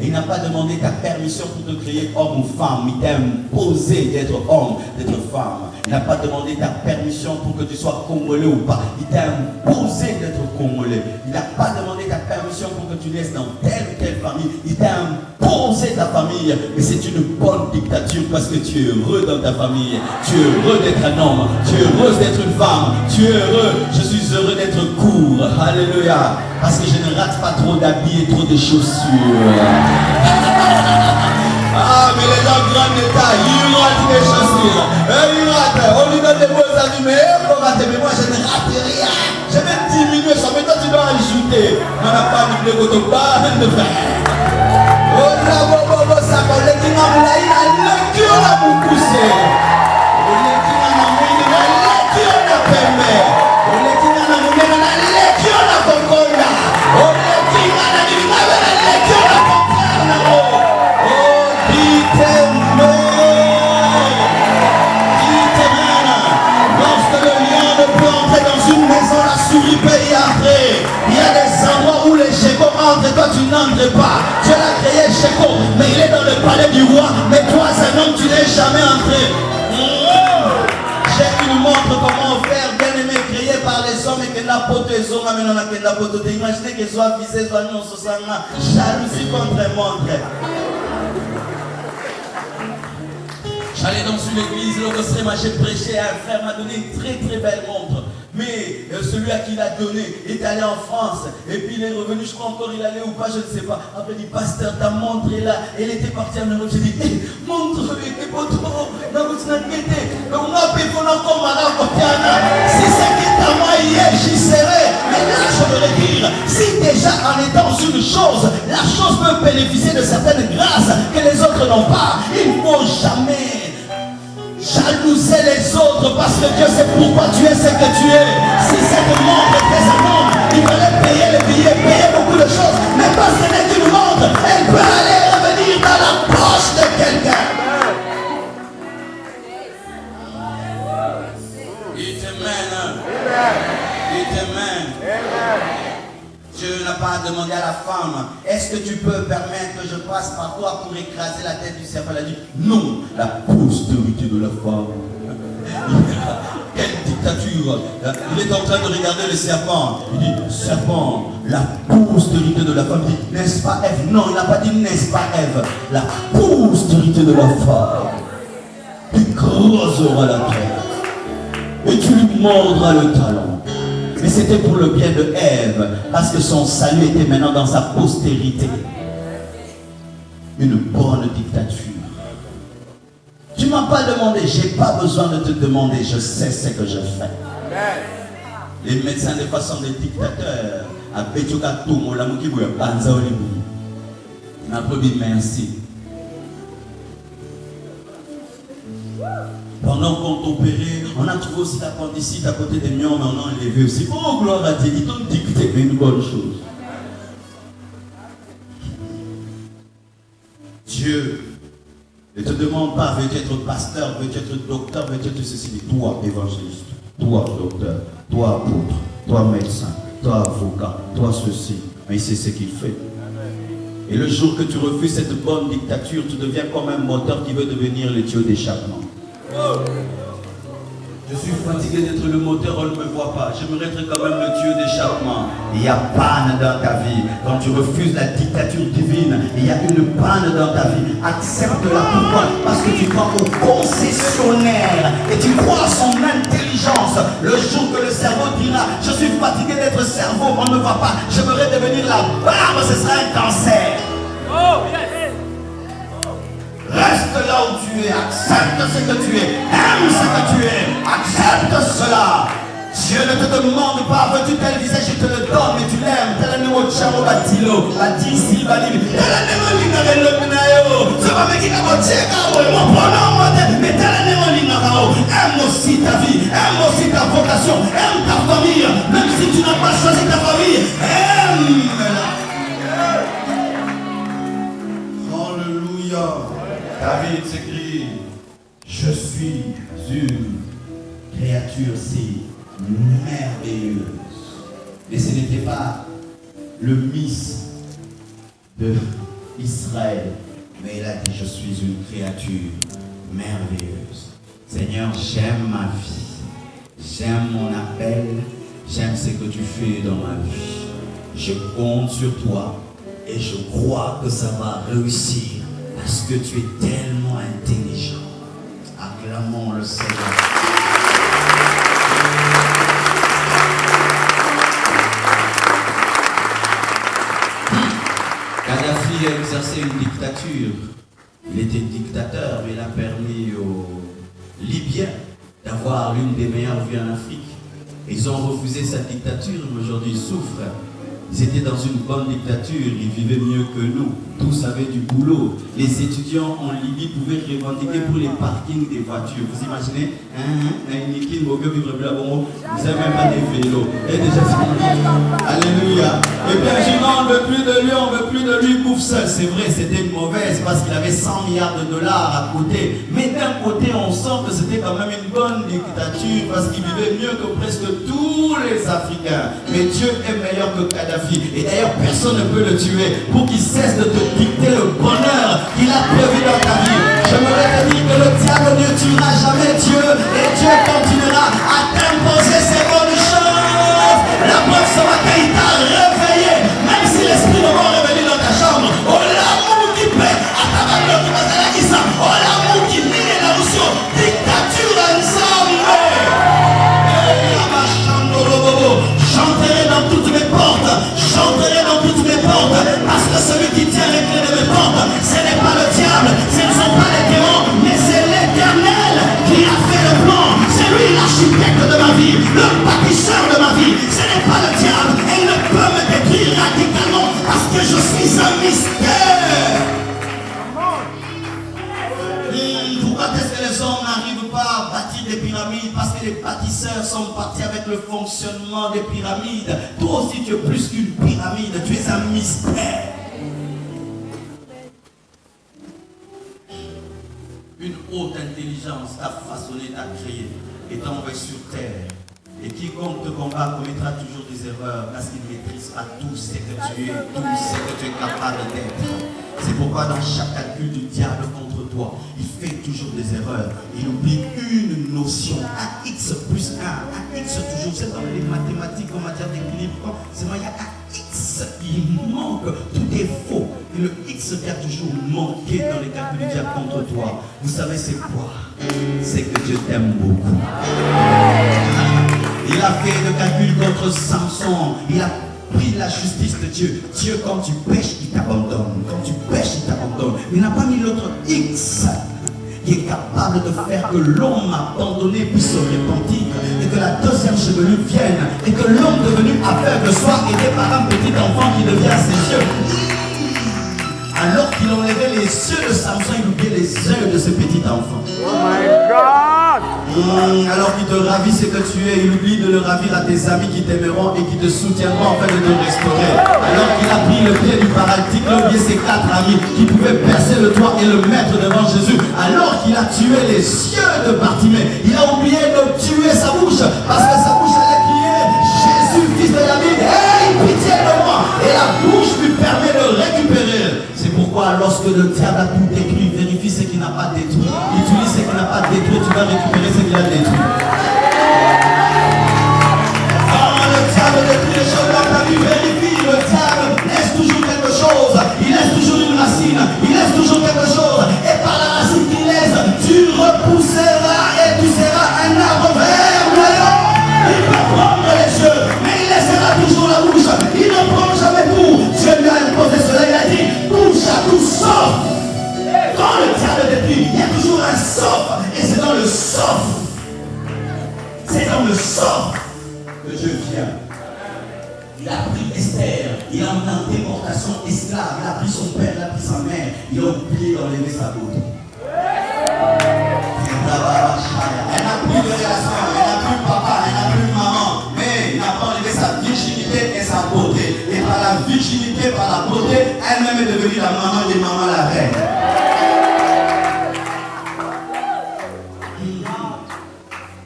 Et il n'a pas demandé ta permission pour te créer homme ou femme. Il t'a imposé d'être homme, d'être femme. Il n'a pas demandé ta permission pour que tu sois congolais ou pas. Il t'a imposé d'être congolais. Il n'a pas demandé ta permission pour que tu naisses dans telle ou telle famille. Il t'a imposer ta famille. Mais c'est une bonne dictature parce que tu es heureux dans ta famille. Tu es heureux d'être un homme. Tu es heureuse d'être une femme. Tu es heureux. Je suis heureux d'être court. Alléluia. Parce que je ne rate pas trop d'habits et trop de chaussures. Ah, mais les gens grands d'état, ils ratent des chaussures. Ils ratent. On lui donne des beaux habits, mais moi je ne rate rien. Je vais diminuer ça, mais toi tu dois ajouter. On n'a pas de cotoban de fer. Oh là, ça va, les qui n'ont là, il a le cœur à vous pousser. Les qui n'ont pas le cœur à permet. Les qui n'ont pas le cœur à concola. Oh, les qui n'ont pas le cœur à comprendre. Oh, dites-moi. Lorsque le lion ne peut entrer dans une maison, la souris peut y entrer. Il y a des endroits où les Sheko entrent et toi tu n'entres pas. Tu l'as créé Sheko, mais il est dans le palais du roi. Mais toi, c'est un homme, tu n'es jamais entré. J'ai une montre comment faire, bien aimé, créé par les hommes et que la pote est zone, mais non, la pote. Imaginez qu'elle soit visée, soit non, soit jalousie contre montre. J'allais dans une église, j'ai prêché, un frère m'a donné une très très belle montre. Mais celui à qui il a donné est allé en France. Et puis il est revenu, je crois encore il allait ou pas, je ne sais pas. Après il dit, pasteur, ta montre est là. Elle était partie en Europe. J'ai dit, hey, montre, et pas trop. Si c'est qui est à moi hier, j'y serai. Mais là, je veux dire, si déjà en étant une chose, la chose peut bénéficier de certaines grâces que les autres n'ont pas, il ne faut jamais jalouser les autres parce que Dieu sait pourquoi tu es ce que tu es. Si cette montre était sa montre, il fallait payer les billets, payer beaucoup de choses. Mais parce qu'elle est une montre, elle peut aller revenir dans la poche de quelqu'un. Dieu n'a pas demandé à la femme, est-ce que tu peux permettre que je passe par toi pour écraser la tête du serpent? Elle a dit, non, la postérité de la femme. Quelle dictature. Il est en train de regarder le serpent. Il dit, serpent, la postérité de la femme. Il dit, n'est-ce pas Ève? Non, il n'a pas dit, n'est-ce pas Ève? La postérité de la femme. Tu creuseras la terre. Et tu lui mordras le talon. Mais c'était pour le bien de Ève, parce que son salut était maintenant dans sa postérité. Une bonne dictature. Tu ne m'as pas demandé, je n'ai pas besoin de te demander, je sais ce que je fais. Les médecins de façon des dictateurs, merci. Pendant qu'on t'opérait, on a trouvé aussi l'appendicite à côté des mions, mais on a enlevé aussi. Oh, gloire à Dieu, dis donc dicter une bonne chose. Dieu ne te demande pas, veux-tu être pasteur, veux-tu être docteur, veux-tu être ceci. Toi, évangéliste, toi, docteur, toi, apôtre, toi, médecin, toi, avocat, toi, ceci. Mais c'est ce qu'il fait. Et le jour que tu refuses cette bonne dictature, tu deviens comme un moteur qui veut devenir le tuyau d'échappement. Je suis fatigué d'être le moteur, on ne me voit pas. J'aimerais être quand même le tuyau d'échappement. Il y a panne dans ta vie. Quand tu refuses la dictature divine, il y a une panne dans ta vie. Accepte-la. Pourquoi? Parce que tu crois au concessionnaire et tu crois à son intelligence. Le jour que le cerveau dira, je suis fatigué d'être cerveau, on ne me voit pas. J'aimerais devenir la barbe, ce sera un cancer. Oh, yes. Reste là où tu es, accepte ce que tu es, aime ce que tu es, accepte cela. Dieu ne te demande pas, veux-tu tel visage, je te le donne, mais tu l'aimes. Tel anemo chamo batilo, la disi balil. Tel anemo lingare l'opinayo. Ça va me dire que tu es là, mon pronom, mais tel anemo lingare. Aime aussi ta vie, aime aussi ta vocation, aime ta famille. Même si tu n'as pas choisi ta famille, aime-la. Alléluia. David s'écrit, je suis une créature si merveilleuse. Et ce n'était pas le Miss de Israël, mais il a dit, je suis une créature merveilleuse. Seigneur, j'aime ma vie, j'aime mon appel, j'aime ce que tu fais dans ma vie. Je compte sur toi Et je crois que ça va réussir parce que tu es tellement intelligent. Acclamons le Seigneur. Kadhafi a exercé une dictature. Il était dictateur, mais il a permis aux Libyens d'avoir l'une des meilleures vies en Afrique. Ils ont refusé sa dictature, mais aujourd'hui ils souffrent. Ils étaient dans une bonne dictature, ils vivaient mieux que nous. Tous avaient du boulot. Les étudiants en Libye pouvaient revendiquer pour les parkings des voitures. Vous imaginez? Vous n'avez même pas des vélos. Et déjà, alléluia. Et bien, je dis non, on ne veut plus de lui, on ne veut plus de lui, bouffe seul. C'est vrai, c'était une mauvaise parce qu'il avait 100 milliards de dollars à côté. Mais d'un côté, on sent que c'était quand même une bonne dictature parce qu'il vivait mieux que presque tous les Africains. Mais Dieu est meilleur que Kadhafi. Et d'ailleurs, personne ne peut le tuer pour qu'il cesse de te dicter le bonheur qu'il a prévu dans ta vie. J'aimerais te dire que le diable ne tuera jamais Dieu et Dieu continuera à t'imposer ses bonnes choses. La preuve ce matin, il t'a réveillé, même si l'esprit de mort est venu dans ta chambre. Oh l'amour qui paie, à ta valeur qui va à la guisa. Oh l'amour qui mine la notion, dictature ensemble. Chanterai dans toutes mes portes, chanterai dans toutes mes portes, parce que celui qui tient les clés de mes portes, ce n'est pas le diable, ce ne sont pas les démons, mais c'est l'Éternel qui a fait le plan. C'est lui l'architecte de ma vie, le bâtisseur de ma vie. Ce n'est pas le diable et il ne peut me détruire radicalement parce que je suis un mystère. Pourquoi est-ce que les hommes n'arrivent pas à bâtir des pyramides? Parce que les bâtisseurs sont partis avec le fonctionnement des pyramides. Toi aussi tu es plus qu'une pyramide, tu es un mystère. Une haute intelligence t'a façonné, t'a créé et t'a envoyé sur terre. Et quiconque te combat commettra toujours des erreurs parce qu'il ne maîtrise pas tout ce que tu es, tout ce que tu es capable d'être. C'est pourquoi dans chaque calcul du diable contre toi, il fait toujours des erreurs. Il oublie une notion, un x plus 1, un x toujours. C'est dans les mathématiques, en matière d'équilibre. C'est moi, il y a un x, il manque, tout est faux. Et le x vient toujours manquer dans les calculs du diable contre toi. Vous savez c'est quoi? C'est que Dieu t'aime beaucoup. Il a fait le calcul contre Samson. Il a pris la justice de Dieu. Dieu, quand tu pêches, il t'abandonne. Quand tu pêches, il t'abandonne. Il n'a pas mis l'autre X qui est capable de faire que l'homme abandonné puisse se repentir et que la deuxième chevelure vienne et que l'homme devenu aveugle soit aidé par un petit enfant qui devient à ses yeux. Alors qu'il enlevait les yeux de Samson, il oubliait les yeux de ce petit enfant. Oh my God! Alors qu'il te ravit ce que tu es, il oublie de le ravir à tes amis qui t'aimeront et qui te soutiendront afin de te restaurer. Alors qu'il a pris le pied du paralytique, il a oublié ses 4 amis qui pouvaient percer le toit et le mettre devant Jésus. Alors qu'il a tué les yeux de Bartimée, il a oublié de tuer sa bouche parce que sa bouche allait crier Jésus, fils de David, aie pitié de moi. Et la bouche lui permet de récupérer. C'est pourquoi lorsque le diable a tout détruit, vérifie ce qu'il n'a pas détruit. Utilise ce qu'il n'a pas détruit, tu vas récupérer ce qu'il a détruit. Quand le diable détruit les choses dans ta vie, vérifie, le diable laisse toujours quelque chose. Il laisse toujours une racine, il laisse toujours quelque chose. Et par la racine qu'il laisse, tu repousseras et tu seras un arbre vert. Il peut prendre les yeux, mais il laissera toujours la bouche. Il ne prend jamais tout. Dieu lui a imposé cela, il a dit touche à tout sauf. Quand le diable détruit, il y a toujours un sauf. Et c'est dans le sauf. C'est dans le sauf que Dieu vient. Il a pris Esther, il a emmené en déportation esclave, il a pris son père, il a pris sa mère, il a oublié d'enlever sa beauté. Elle n'a plus de relation, elle n'a plus papa, elle n'a plus maman, mais il n'a pas enlevé sa virginité et sa beauté. Et par la virginité, par la beauté, elle-même est devenue la maman des mamans, la reine.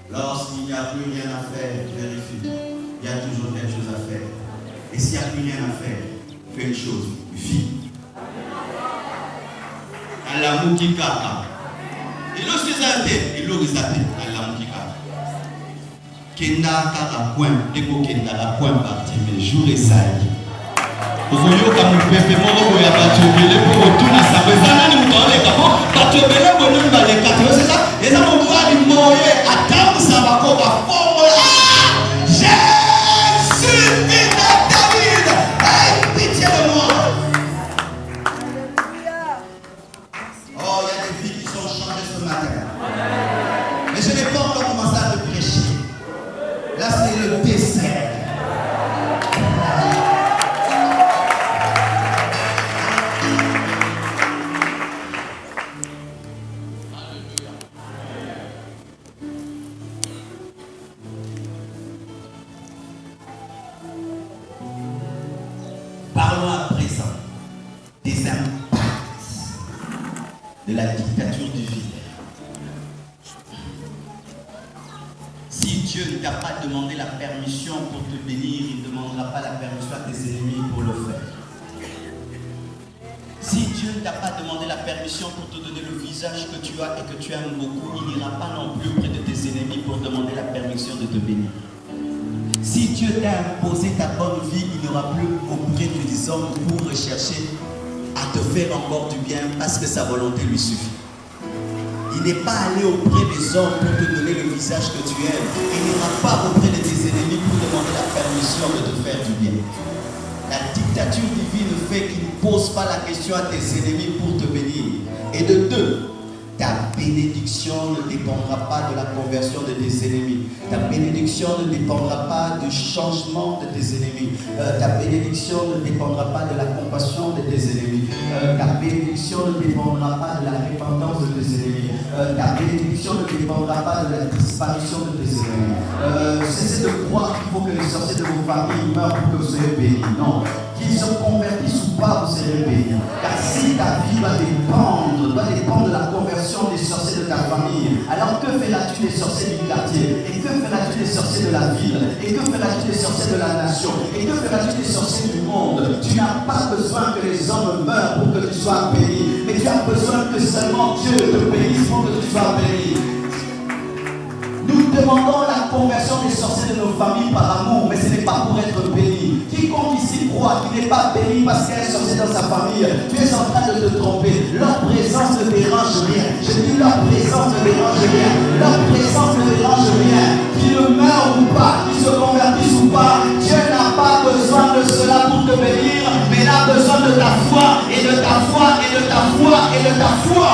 Lorsqu'il n'y a plus rien à faire, vérifie. Il y a toujours quelque chose à faire. Et s'il n'y a plus rien à faire, fais une chose, vis. À l'amour qui kaka. Il le sait, il le sait, à l'amour qui kaka. Kenda kaka point, deko kenda la point parti, mais jour et saille. Parlons à présent des impacts de la dictature du vide. Si Dieu ne t'a pas demandé la permission pour te bénir, il ne demandera pas la permission à tes ennemis pour le faire. Si Dieu ne t'a pas demandé la permission pour te donner le visage que tu as et que tu aimes beaucoup, il n'ira pas non plus auprès de tes ennemis pour demander la permission de te bénir. Si Dieu t'a imposé ta bonne vie, il n'aura plus auprès des hommes pour rechercher à te faire encore du bien parce que sa volonté lui suffit. Il n'est pas allé auprès des hommes pour te donner le visage que tu aimes. Il n'ira pas auprès de tes ennemis pour demander la permission de te faire du bien. La dictature divine fait qu'il ne pose pas la question à tes ennemis pour te bénir. Et de deux, ta bénédiction ne dépendra pas de la conversion de tes ennemis. Ta bénédiction ne dépendra pas du changement de tes ennemis. Ta bénédiction ne dépendra pas de la compassion de tes ennemis. Ta bénédiction ne dépendra pas de la repentance de tes ennemis. Ta bénédiction ne dépendra pas de la disparition de tes ennemis. Cessez de croire qu'il faut que les sorciers de vos familles meurent pour que vous soyez bénis. Non. Qu'ils se convertissent ou pas, vous serez bénis. Car si ta vie va dépendre de la conversion des sorciers de ta famille, alors que feras-tu des sorciers du quartier? Et que feras-tu des sorciers de la ville? Et que feras-tu des sorciers de la nation? Et que feras-tu des sorciers du monde? Tu n'as pas besoin que les hommes meurent pour que tu sois béni, mais tu as besoin que seulement Dieu te bénisse pour que tu sois béni. Nous demandons la conversion des sorciers de nos familles par amour, mais ce n'est pas pour être béni. Quiconque ici croit qu'il n'est pas béni parce qu'il y a un sorcier dans sa famille, tu es en train de te tromper. Leur présence ne dérange rien. Je dis leur présence ne dérange rien. Leur présence ne dérange rien. Qu'ils meurent ou pas, qu'ils se convertissent ou pas, Dieu n'a pas besoin de cela pour te bénir, mais il a besoin de ta foi et de ta foi et de ta foi et de ta foi.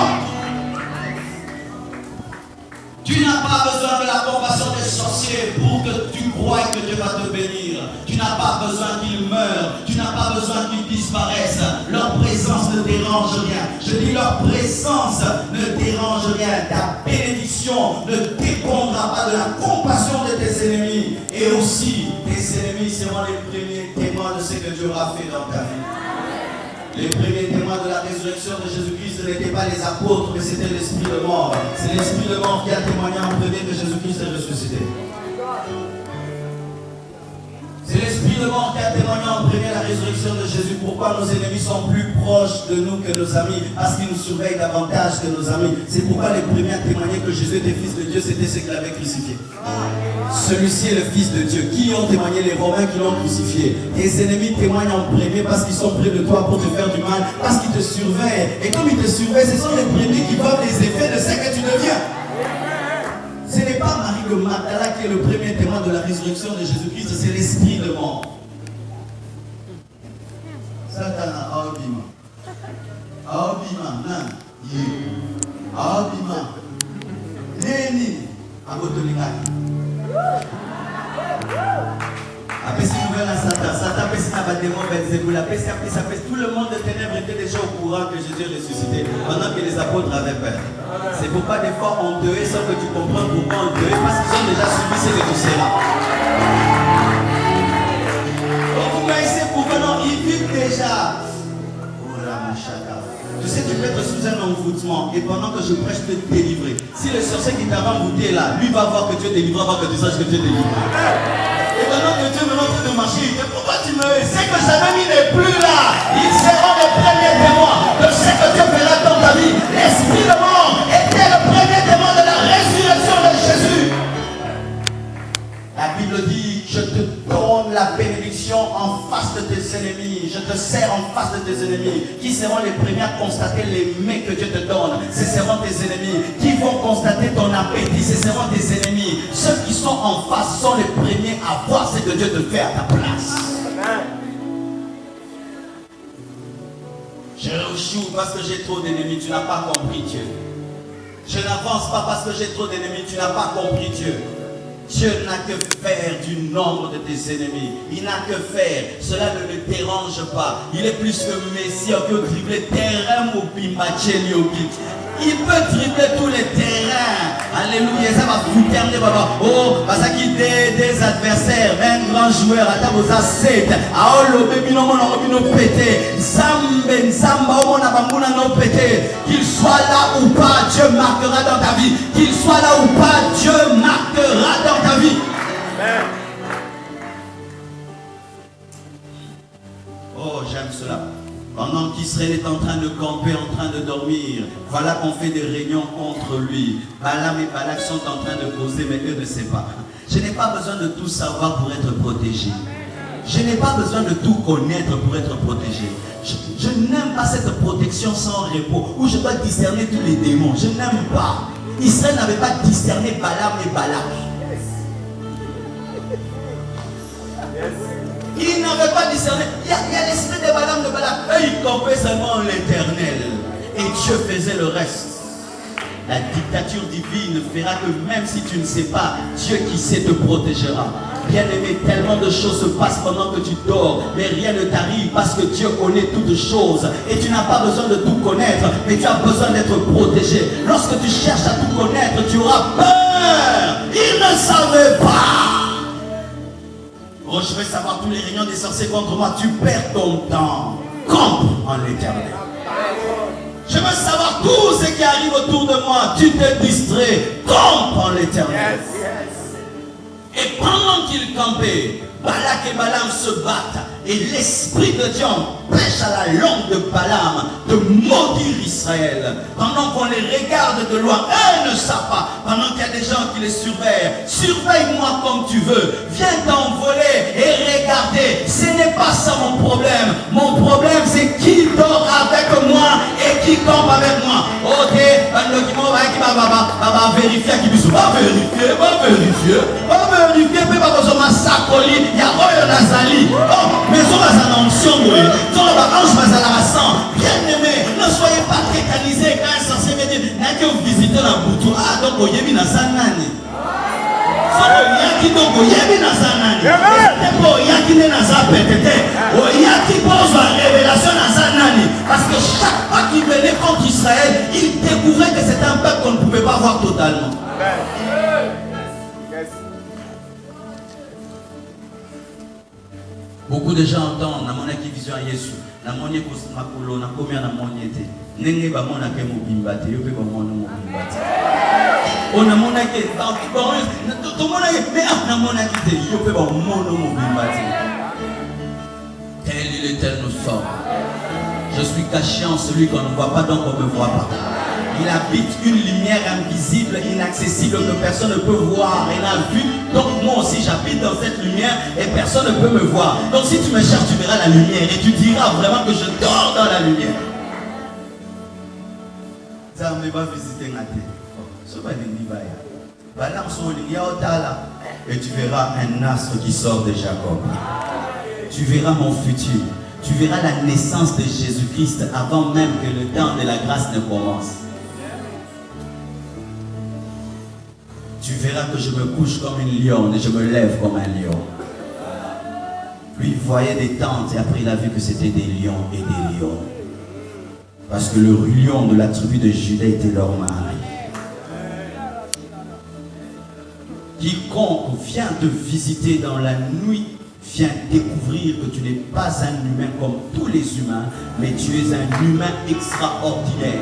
Tu n'as pas besoin de la compassion des sorciers pour que tu croies que Dieu va te bénir. Tu n'as pas besoin qu'ils meurent. Tu n'as pas besoin qu'ils disparaissent. Leur présence ne dérange rien. Je dis leur présence ne dérange rien. Ta bénédiction ne dépendra pas de la compassion de tes ennemis. Et aussi, tes ennemis seront les premiers témoins de ce que Dieu aura fait dans ta vie. Les premiers témoins de la résurrection de Jésus-Christ, ce n'étaient pas les apôtres, mais c'était l'esprit de mort. C'est l'esprit de mort qui a témoigné en premier que Jésus-Christ est ressuscité. C'est l'esprit de mort qui a témoigné en premier la résurrection de Jésus. Pourquoi nos ennemis sont plus proches de nous que nos amis? Parce qu'ils nous surveillent davantage que nos amis. C'est pourquoi les premiers à témoigner que Jésus était fils de Dieu, c'était ceux qui l'avaient crucifié. Celui-ci est le fils de Dieu. Qui ont témoigné? Les Romains qui l'ont crucifié. Tes ennemis témoignent en premier parce qu'ils sont près de toi pour te faire du mal, parce qu'ils te surveillent. Et comme ils te surveillent, ce sont les premiers qui voient les effets de ce que tu deviens. Ce n'est pas Marie de Magdala qui est le premier témoin de la résurrection de Jésus-Christ, c'est l'esprit de mort. Satana, Aobima. Aobima, nan, yi. Aobima. Neni, Abotolingaki. Apesi nouvelle à Satan. Satan apesi na démon Belzéboul. Apesi. Tout le monde de ténèbres était déjà au courant que Jésus est ressuscité, pendant que les apôtres avaient peur. C'est pourquoi des fois on te hait sans que tu comprennes pourquoi on te hait, parce qu'ils ont déjà subi ce que tu seras. Vous connaissez pourquoi non, ils vivent déjà. Tu sais, tu peux être sous un envoûtement et pendant que je prêche, te délivrer. Si le sorcier qui t'avait envoûté là, lui va voir que Dieu délivre, va voir que tu saches que Dieu délivre. Et pendant que Dieu me montre de marcher, il dit pourquoi tu me hais? C'est que sa mamie n'est plus là. Ils seront les premiers témoins de ce que Dieu fera dans ta vie. L'esprit de mort était le premier témoin de la résurrection de Jésus. La Bible dit, je te donne la bénédiction en face de tes ennemis. je te sers en face de tes ennemis, qui seront les premiers à constater les mets que Dieu te donne. Ce seront tes ennemis qui vont constater ton appétit. Ce seront tes ennemis. Ceux qui sont en face sont les premiers à voir ce que Dieu te fait à ta place. Je réchoue parce que j'ai trop d'ennemis. Tu n'as pas compris Dieu. Je n'avance pas parce que j'ai trop d'ennemis. Tu n'as pas compris Dieu. Dieu n'a que faire du nombre de tes ennemis. Il n'a que faire. Cela ne le dérange pas. Il est plus que Messie qui a dribblé terrain au Pimbacheli au Bit. Il peut dribbler tous les terrains. Alléluia. Ça va vous terminer, papa. Oh, parce qu'il des adversaires, un grand joueur, à table aux 7. Ah, oh, le bébé, non, pété. Zambé, Zamba, oh, mon abambouna, non, pété. Qu'il soit là ou pas, Dieu marquera dans ta vie. Qu'il soit là ou pas, Dieu marquera dans ta vie. Amen. Oh, j'aime cela. Pendant qu'Israël est en train de camper, en train de dormir, voilà qu'on fait des réunions contre lui. Balaam et Balak sont en train de causer, mais eux ne savent pas. Je n'ai pas besoin de tout savoir pour être protégé. Je n'ai pas besoin de tout connaître pour être protégé. Je n'aime pas cette protection sans repos, où je dois discerner tous les démons. Je n'aime pas. Israël n'avait pas discerné Balaam et Balak. Il n'avait pas discerné. Il y a l'esprit de Balaam, de Balak. Eux, ils campaient seulement l'éternel. Et Dieu faisait le reste. La dictature divine fera que même si tu ne sais pas, Dieu qui sait te protégera. Bien aimé, tellement de choses se passent pendant que tu dors, mais rien ne t'arrive parce que Dieu connaît toutes choses. Et tu n'as pas besoin de tout connaître, mais tu as besoin d'être protégé. Lorsque tu cherches à tout connaître, tu auras peur. Ils ne savaient pas. Oh, je vais savoir tous les réunions des sorciers contre moi. Tu perds ton temps. Campe en l'éternel. Je veux savoir tout ce qui arrive autour de moi. Tu te distrais. Campe en l'éternel. Et pendant qu'ils campaient, Balak et Balaam se battent. Et l'Esprit de Dieu empêche à la langue de Balaam de maudire Israël. Pendant qu'on les regarde de loin, eux ne savent pas. Pendant qu'il y a des gens qui les surveillent. Surveille-moi comme tu veux. Viens t'envoler et regarder. Ce n'est pas ça mon problème. Mon problème c'est qui dort avec moi et qui campe avec moi. Ok, va vérifier qui dit va vérifier, pas besoin de sacoli, il y a Royo Nazali. Oh, mais on va en onction, bien aimé, ne soyez pas tétanisés quand un sorcier me dit n'a que vous visitez la boutou. Ah, donc vous y na sanani. Donc vous y na sanani. C'est pour y na zapetete. Oyaki pose la révélation na sanani. Parce que chaque fois qu'il venait contre Israël, il découvrait que c'était un peuple qu'on ne pouvait pas voir totalement. Beaucoup de gens entendent na mona qui vision à Jésus. Na monie ko makolo na komia na moniete. Nenge ba mona ke mobimbate yo pe ba mona mobimbate. On a mona ke to mona mais na mona ki te yo pe ba mona mobimbate. Tel est l'Éternel sort. Je suis caché en celui qu'on ne voit pas donc on ne me voit pas. Il habite une lumière invisible, inaccessible que personne ne peut voir et n'a vu. Donc moi aussi j'habite dans cette lumière et personne ne peut me voir. Donc si tu me cherches, tu verras la lumière et tu diras vraiment que je dors dans la lumière. Ça ne va visiter la et tu verras un astre qui sort de Jacob. Tu verras mon futur. Tu verras la naissance de Jésus-Christ avant même que le temps de la grâce ne commence. Tu verras que je me couche comme une lionne et je me lève comme un lion. Lui il voyait des tentes et après il a vu que c'était des lions et des lions. Parce que le lion de la tribu de Juda était leur mari. Quiconque vient te visiter dans la nuit vient découvrir que tu n'es pas un humain comme tous les humains, mais tu es un humain extraordinaire.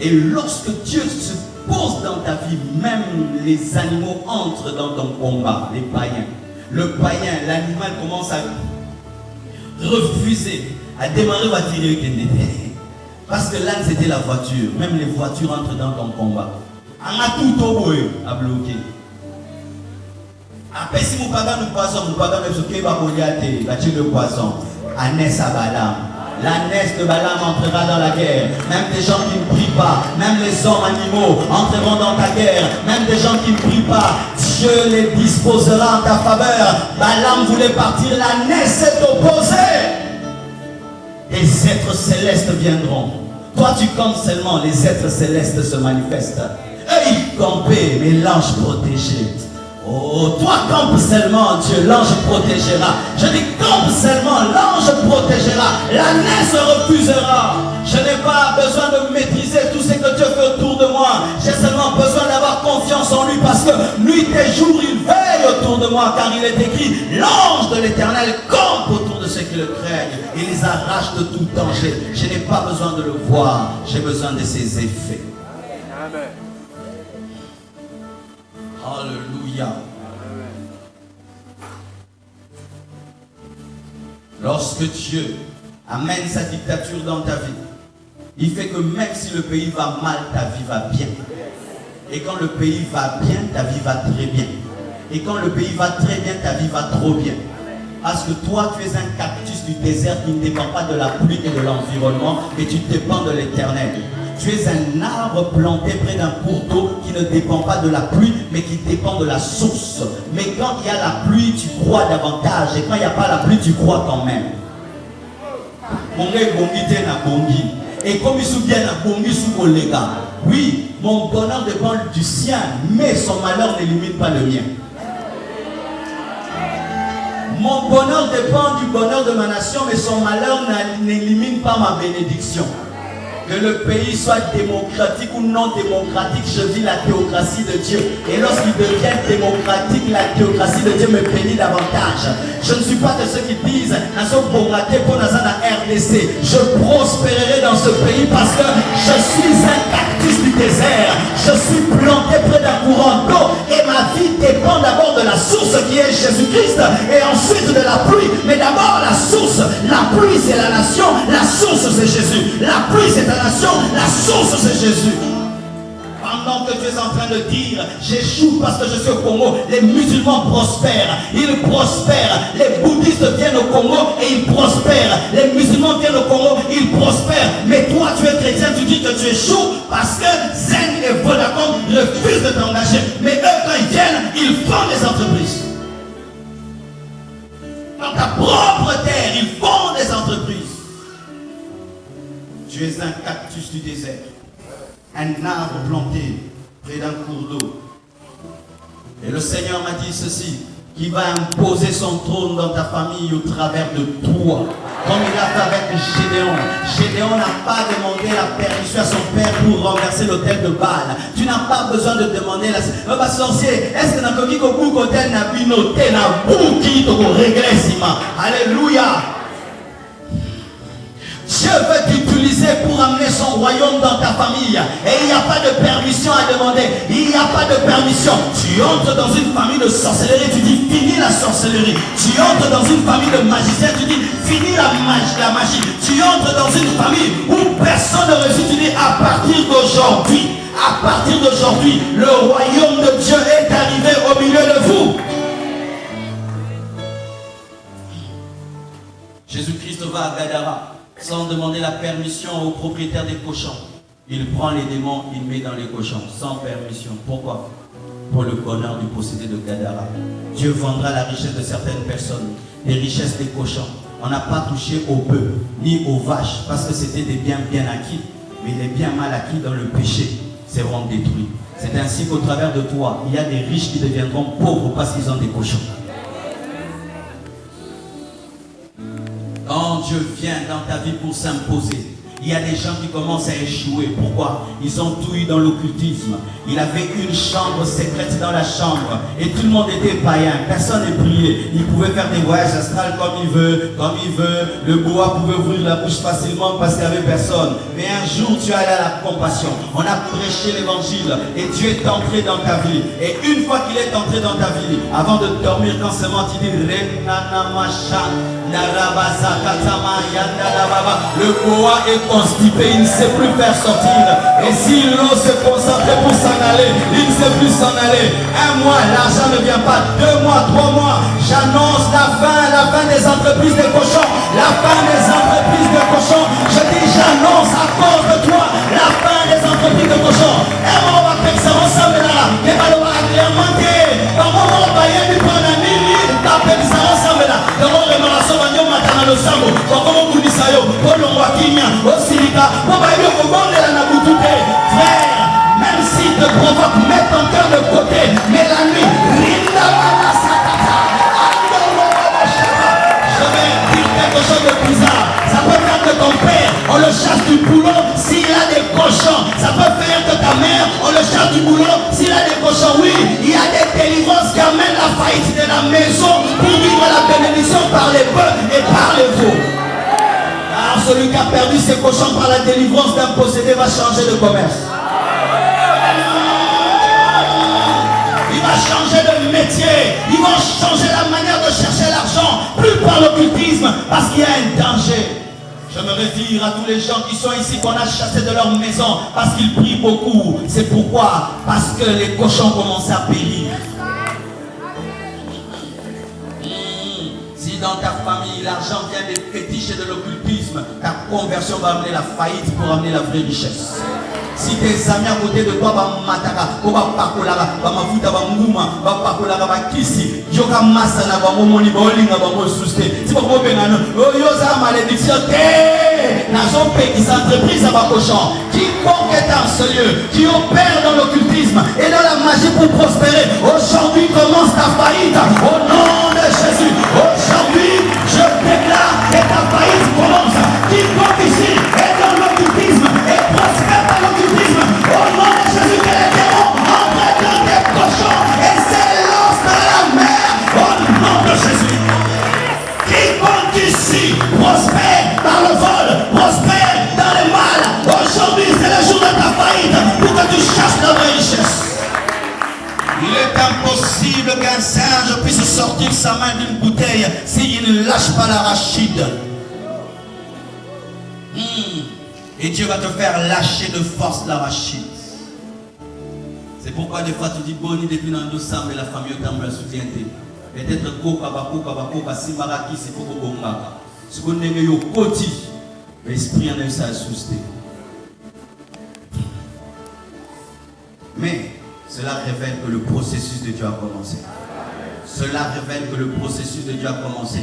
Et lorsque Dieu se pose dans ta vie, même les animaux entrent dans ton combat, les païens. Le païen, l'animal commence à refuser, à démarrer à tirer. Parce que l'âne c'était la voiture, même les voitures entrent dans ton combat. On a tout au bout à bloquer. Après, si vous pagez le poisson, vous pagez le poisson. Anès à Balaam. La naisse de Balaam entrera dans la guerre. Même des gens qui ne prient pas, même les hommes animaux entreront dans ta guerre. Même des gens qui ne prient pas, Dieu les disposera en ta faveur. Balaam voulait partir, la naisse s'est opposée. Les êtres célestes viendront. Toi tu comptes seulement, les êtres célestes se manifestent. Eux ils campaient, mais l'ange protégé. Oh, toi campe seulement, Dieu, l'ange protégera. Je dis campe seulement, l'ange protégera. La naisse refusera. Je n'ai pas besoin de maîtriser tout ce que Dieu fait autour de moi. J'ai seulement besoin d'avoir confiance en lui parce que nuit et jour il veille autour de moi, car il est écrit, l'ange de l'Éternel campe autour de ceux qui le craignent. Il les arrache de tout danger. Je n'ai pas besoin de le voir, j'ai besoin de ses effets. Amen. Alléluia. Lorsque Dieu amène sa dictature dans ta vie, il fait que même si le pays va mal, ta vie va bien. Et quand le pays va bien, ta vie va très bien. Et quand le pays va très bien, ta vie va trop bien. Parce que toi, tu es un cactus du désert qui ne dépend pas de la pluie et de l'environnement, mais tu dépends de l'Éternel. Tu es un arbre planté près d'un cours d'eau qui ne dépend pas de la pluie, mais qui dépend de la source. Mais quand il y a la pluie, tu crois davantage. Et quand il n'y a pas la pluie, tu crois quand même. Et comme il souvient oui, mon bonheur dépend du sien, mais son malheur n'élimine pas le mien. Mon bonheur dépend du bonheur de ma nation, mais son malheur n'élimine pas ma bénédiction. Que le pays soit démocratique ou non démocratique, je vis la théocratie de Dieu. Et lorsqu'il devient démocratique, la théocratie de Dieu me bénit davantage. Je ne suis pas de ceux qui disent nation Boraté pour la RDC. Je prospérerai dans ce pays parce que je suis un cactus du désert. Je suis planté près d'un courant d'eau et ma vie dépend d'abord de la source qui est Jésus-Christ et ensuite de la pluie. Mais d'abord la source. La pluie c'est la nation, la source c'est Jésus. La pluie c'est la nation, la source c'est Jésus. Pendant que tu es en train de dire j'échoue parce que je suis au Congo, les musulmans prospèrent, ils prospèrent, les bouddhistes viennent au Congo et ils prospèrent, les musulmans viennent au Congo, ils prospèrent. Mais toi tu es chrétien, tu dis que tu échoues parce que Zen et Vodacom refusent de t'engager. Mais eux quand ils viennent, ils font des entreprises. Dans ta propre terre, ils font des entreprises. Tu es un cactus du désert, un arbre planté près d'un cours d'eau. Et le Seigneur m'a dit ceci, qui va imposer son trône dans ta famille au travers de toi. Comme il a fait avec Gédéon. Gédéon n'a pas demandé la permission à son père pour renverser l'autel de Baal. Tu n'as pas besoin de demander la... sorcier, est-ce que dans le côté n'a pas noté, n'a pas régressé. Alléluia. Dieu veut t'utiliser pour amener son royaume dans ta famille. Et il n'y a pas de permission à demander. Il n'y a pas de permission. Tu entres dans une famille de sorcellerie, tu dis fini la sorcellerie. Tu entres dans une famille de magiciens, tu dis fini la magie. Tu entres dans une famille où personne ne réussit, tu dis à partir d'aujourd'hui. À partir d'aujourd'hui, le royaume de Dieu est arrivé au milieu de vous. Jésus-Christ va à Gadara sans demander la permission au propriétaire des cochons. Il prend les démons, il met dans les cochons, sans permission. Pourquoi? Pour le bonheur du possédé de Gadara. Dieu vendra la richesse de certaines personnes, les richesses des cochons. On n'a pas touché aux bœufs, ni aux vaches, parce que c'était des biens bien acquis. Mais les biens mal acquis dans le péché seront détruits. C'est ainsi qu'au travers de toi, il y a des riches qui deviendront pauvres parce qu'ils ont des cochons. Quand Dieu vient dans ta vie pour s'imposer, il y a des gens qui commencent à échouer. Pourquoi? Ils ont tout eu dans l'occultisme. Il avait une chambre secrète dans la chambre. Et tout le monde était païen. Personne n'est prié. Il pouvait faire des voyages astrales comme il veut. Le boa pouvait ouvrir la bouche facilement parce qu'il n'y avait personne. Mais un jour, tu es allé à la compassion. On a prêché l'évangile. Et Dieu est entré dans ta vie. Et une fois qu'il est entré dans ta vie, avant de dormir, quand seulement tu dis le boa est constipé, il ne sait plus faire sortir. Et s'il ose se concentrer pour s'en aller, il ne plus s'en aller. 1 mois, l'argent ne vient pas. 2 mois, 3 mois. J'annonce la fin des entreprises de cochons. La fin des entreprises de cochons. Je dis, j'annonce à cause de toi la fin des entreprises de cochons. Et on va faire ça ensemble là. Mais on va clairement dire, on va y aller pour un ami. T'appelles ça ensemble là. Donc on va la sauver au matin dans le sambo. Comment vous dites ça yo? Pour le roi Kenya, au Silica, pour va y aller au monde de la Naboutoute. Frère, même s'il te provoque, mets ton cœur de côté. Mais la nuit, Rinda Sakata. Je vais dire quelque chose de bizarre. Ça peut faire que ton père, on le chasse du boulot s'il a des cochons. Ça peut faire que ta mère, on le chasse du boulot s'il a des cochons. Oui, il y a des délivrances qui amènent la faillite de la maison pour vivre la bénédiction par les bœufs et par les veaux. Alors celui qui a perdu ses cochons par la délivrance d'un possédé va changer de commerce. Il va changer de métier. Ils vont changer la manière de chercher l'argent. Plus par l'occultisme, parce qu'il y a un danger. Je me réfère à tous les gens qui sont ici, qu'on a chassés de leur maison, parce qu'ils prient beaucoup. C'est pourquoi? Parce que les cochons commencent à périr. Si dans ta famille, l'argent vient des fétiches et de l'occultisme, ta conversion va amener la faillite pour amener la vraie richesse. Si tes amis à côté de toi vont mataka, vont pakolara, vont mafuta, vont mouma, vont pakolara, vont kisi, yoka masana, vont momoni, vont linga, vont souster. Si vous pouvez non, yosa malédiction, n'azon paix qui s'entreprise à cochon. Quiconque est dans ce lieu, qui opère dans l'occultisme et dans la magie pour prospérer, aujourd'hui commence ta faillite. Au nom de Jésus, aujourd'hui, je déclare que ta faillite commence. Quiconque ici est dans l'occultisme et prospère dans l'occultisme, au nom de Jésus, que les démons entrent dans des cochons et s'élancent dans la mer, au nom de Jésus. Quiconque ici prospère dans le vol, prospère dans le mal, aujourd'hui c'est le jour de ta faillite pour que tu cherches la vraie richesse. Il est impossible qu'un singe puisse sortir sa main d'une bouteille s'il ne lâche pas l'arachide. Et Dieu va te faire lâcher de force l'arachide. C'est pourquoi des fois tu dis boni depuis dans le sang de la famille au la soutienté. Peut-être koka si maraki c'est pour bombaka. Ce qu'on est yo koti, l'esprit en est ça assusté. Mais cela révèle que le processus de Dieu a commencé. Cela révèle que le processus de Dieu a commencé.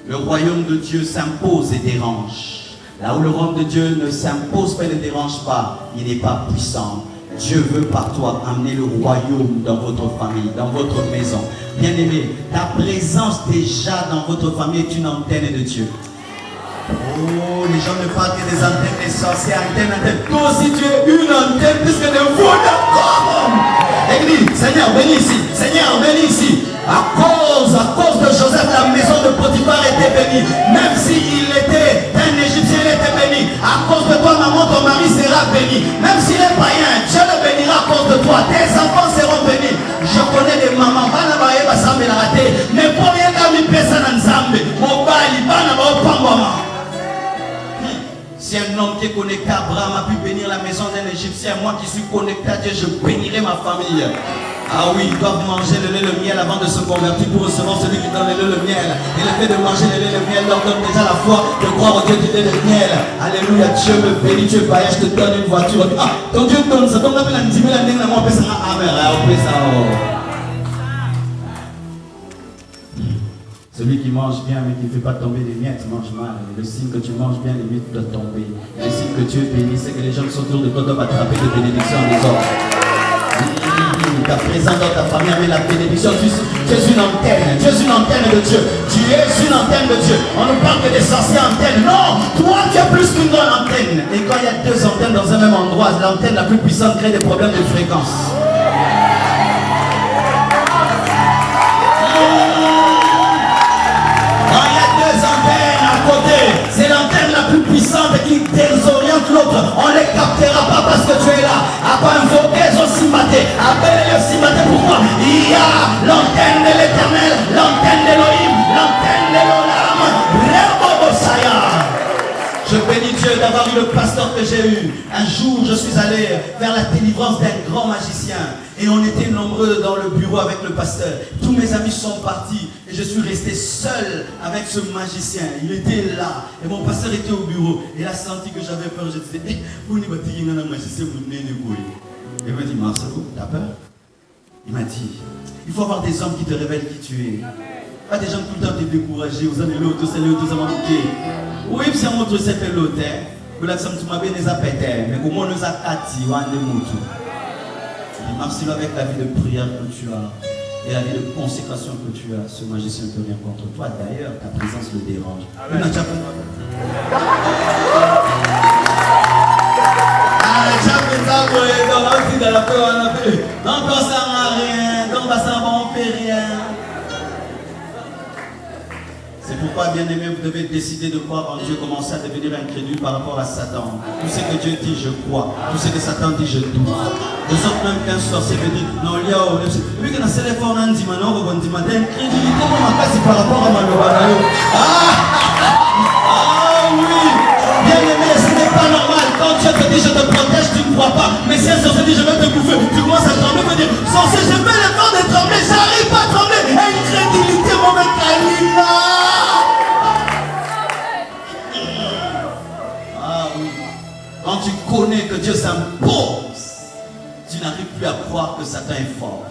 Le royaume de Dieu s'impose et dérange. Là où le royaume de Dieu ne s'impose pas et ne dérange pas, il n'est pas puissant. Dieu veut par toi amener le royaume dans votre famille, dans votre maison. Bien-aimé, ta présence déjà dans votre famille est une antenne de Dieu. Oh, les gens ne parlent que des antennes des sorciers, antenne. Toi aussi tu es une antenne puisque de vous d'accord. Église, Seigneur, bénis ici. Seigneur, bénis ici. À cause de Joseph, la maison de Potiphar était bénie. Même s'il était un Égyptien, il était béni. À cause de toi, maman, ton mari sera béni. Même s'il est païen, Dieu le bénira à cause de toi. Tes enfants seront bénis. Je connais des mamans, mais pour rien qu'à personne en Zambé, mon bali, si un homme qui est connecté à Abraham a pu bénir la maison d'un Égyptien, moi qui suis connecté à Dieu, je bénirai ma famille. Ah oui, ils doivent manger le lait et le miel avant de se convertir pour recevoir celui qui donne le lait et le miel. Et le fait de manger le lait et le miel leur donne déjà la foi de croire au Dieu du lait et le miel. Alléluia, Dieu me bénit, Dieu paye, je te donne une voiture. Ah, ton Dieu donne ça, ton appelle un 10 000 années, on peut ça. Amen, on peut ça. Celui qui mange bien mais qui ne fait pas tomber les miettes mange mal. Et le signe que tu manges bien, les miettes doivent tomber. Et le signe que Dieu bénit, c'est que les gens qui sont autour de toi doivent attraper des bénédictions des autres. Ta présence dans ta famille avec la bénédiction. Tu es une antenne. Tu es une antenne de Dieu. Tu es une antenne de Dieu. On ne parle que des sorciers antennes. Non, toi tu es plus qu'une grande antenne. Et quand il y a deux antennes dans un même endroit, l'antenne la plus puissante crée des problèmes de fréquence. C'est l'antenne la plus puissante qui désoriente l'autre. On ne les captera pas parce que tu es là. À pas invoquer son maté. Appelle-le aussi maté. Pourquoi? Il y a l'antenne de l'Éternel, l'antenne d'Elohim, l'antenne de l'Olam. Je bénis Dieu d'avoir dit le pasteur que j'ai eu. Un jour, je suis allé vers la délivrance d'un grand magicien. Et on était nombreux dans le bureau avec le pasteur. Tous mes amis sont partis. Et je suis resté seul avec ce magicien. Il était là. Et mon pasteur était au bureau. Et il a senti que j'avais peur. Je disais, vous n'êtes pas un magicien, vous n'êtes pas. Et il m'a dit, Marcelo, t'as peur? Il m'a dit, il faut avoir des hommes qui te révèlent qui tu es. Pas des gens tout le temps te décourager. Vous avez l'autre, c'est l'autre, ça m'a monté. Oui, c'est un autre, c'est l'autre. Vous l'avez dit, tu m'as bien les appétés. Mais comment nous a kati, ou un des mots. Marcelo, avec la vie de prière que tu as et la vie de consécration que tu as, ce magicien ne peut rien contre toi. D'ailleurs, ta présence le dérange. Non, ça ne rien, donc ça ne fait rien. C'est pourquoi, bien aimé, vous devez décider de croire en Dieu, commencer à devenir incrédule par rapport à Satan. Tout ce que Dieu dit, je crois. Tout ce que Satan dit, je doute. De sorte même qu'un sorcier me dit, non, il y a vu que dans ce téléphone, on dit, maintenant, on dit, incrédulité, comment on par rapport à Malobanayo. Ah oui, bien aimé, ce n'est pas normal. Quand Dieu te dit, je te protège, tu ne crois pas. Mais si un sorcier dit, je vais te bouffer, tu commences à trembler, me dire, sorcier, je fais le temps de trembler, j'arrive pas à trembler. Incrédulité, mon mec, Kalina. Quand tu connais que Dieu s'impose, tu n'arrives plus à croire que Satan est fort.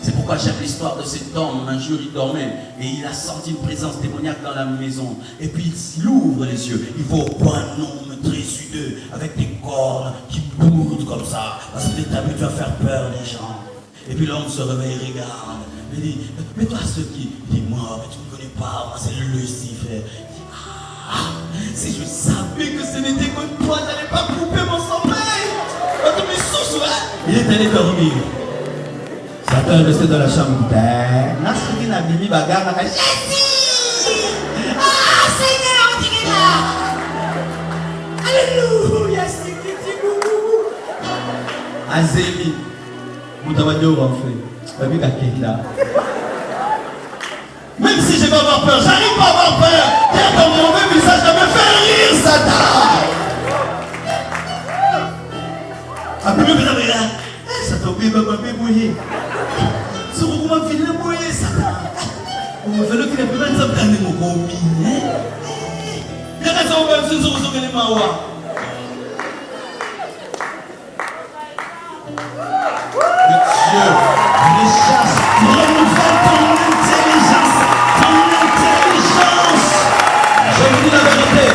C'est pourquoi j'aime l'histoire de cet homme. Un jour, il dormait et il a senti une présence démoniaque dans la maison. Et puis, il ouvre les yeux. Il voit un homme très sudeux avec des cornes qui bourdent comme ça. Parce qu'il est habitué à faire peur les gens. Et puis l'homme se réveille, regarde. Il dit, mais toi, ce qui dit, moi, mais tu ne me connais pas, moi, c'est Lucifer. Si je savais que ce n'était que toi, je n'allais pas couper mon sommeil. Il est allé dormir. Satan est resté dans la chambre. Nasruddin a mis bagarre. Jésus! Ah, Seigneur, on dirait là. Alléluia, Azémi. Moutawadio va faire. Babi Kakenda. Même si je vais avoir peur, j'arrive pas à avoir peur. Car dans mon mauvais visage, je me fais rire, Satan. Satan, oui, maman, mais mouillé. Si vous m'avez filé mouillé, Satan. Vous me faites le qu'il est plus mal, ça me donne mon combi. Il y a des gens qui sont venus les mawa. Dieu, les chasses, renouvelle ton intelligence. Je vous dis la vérité,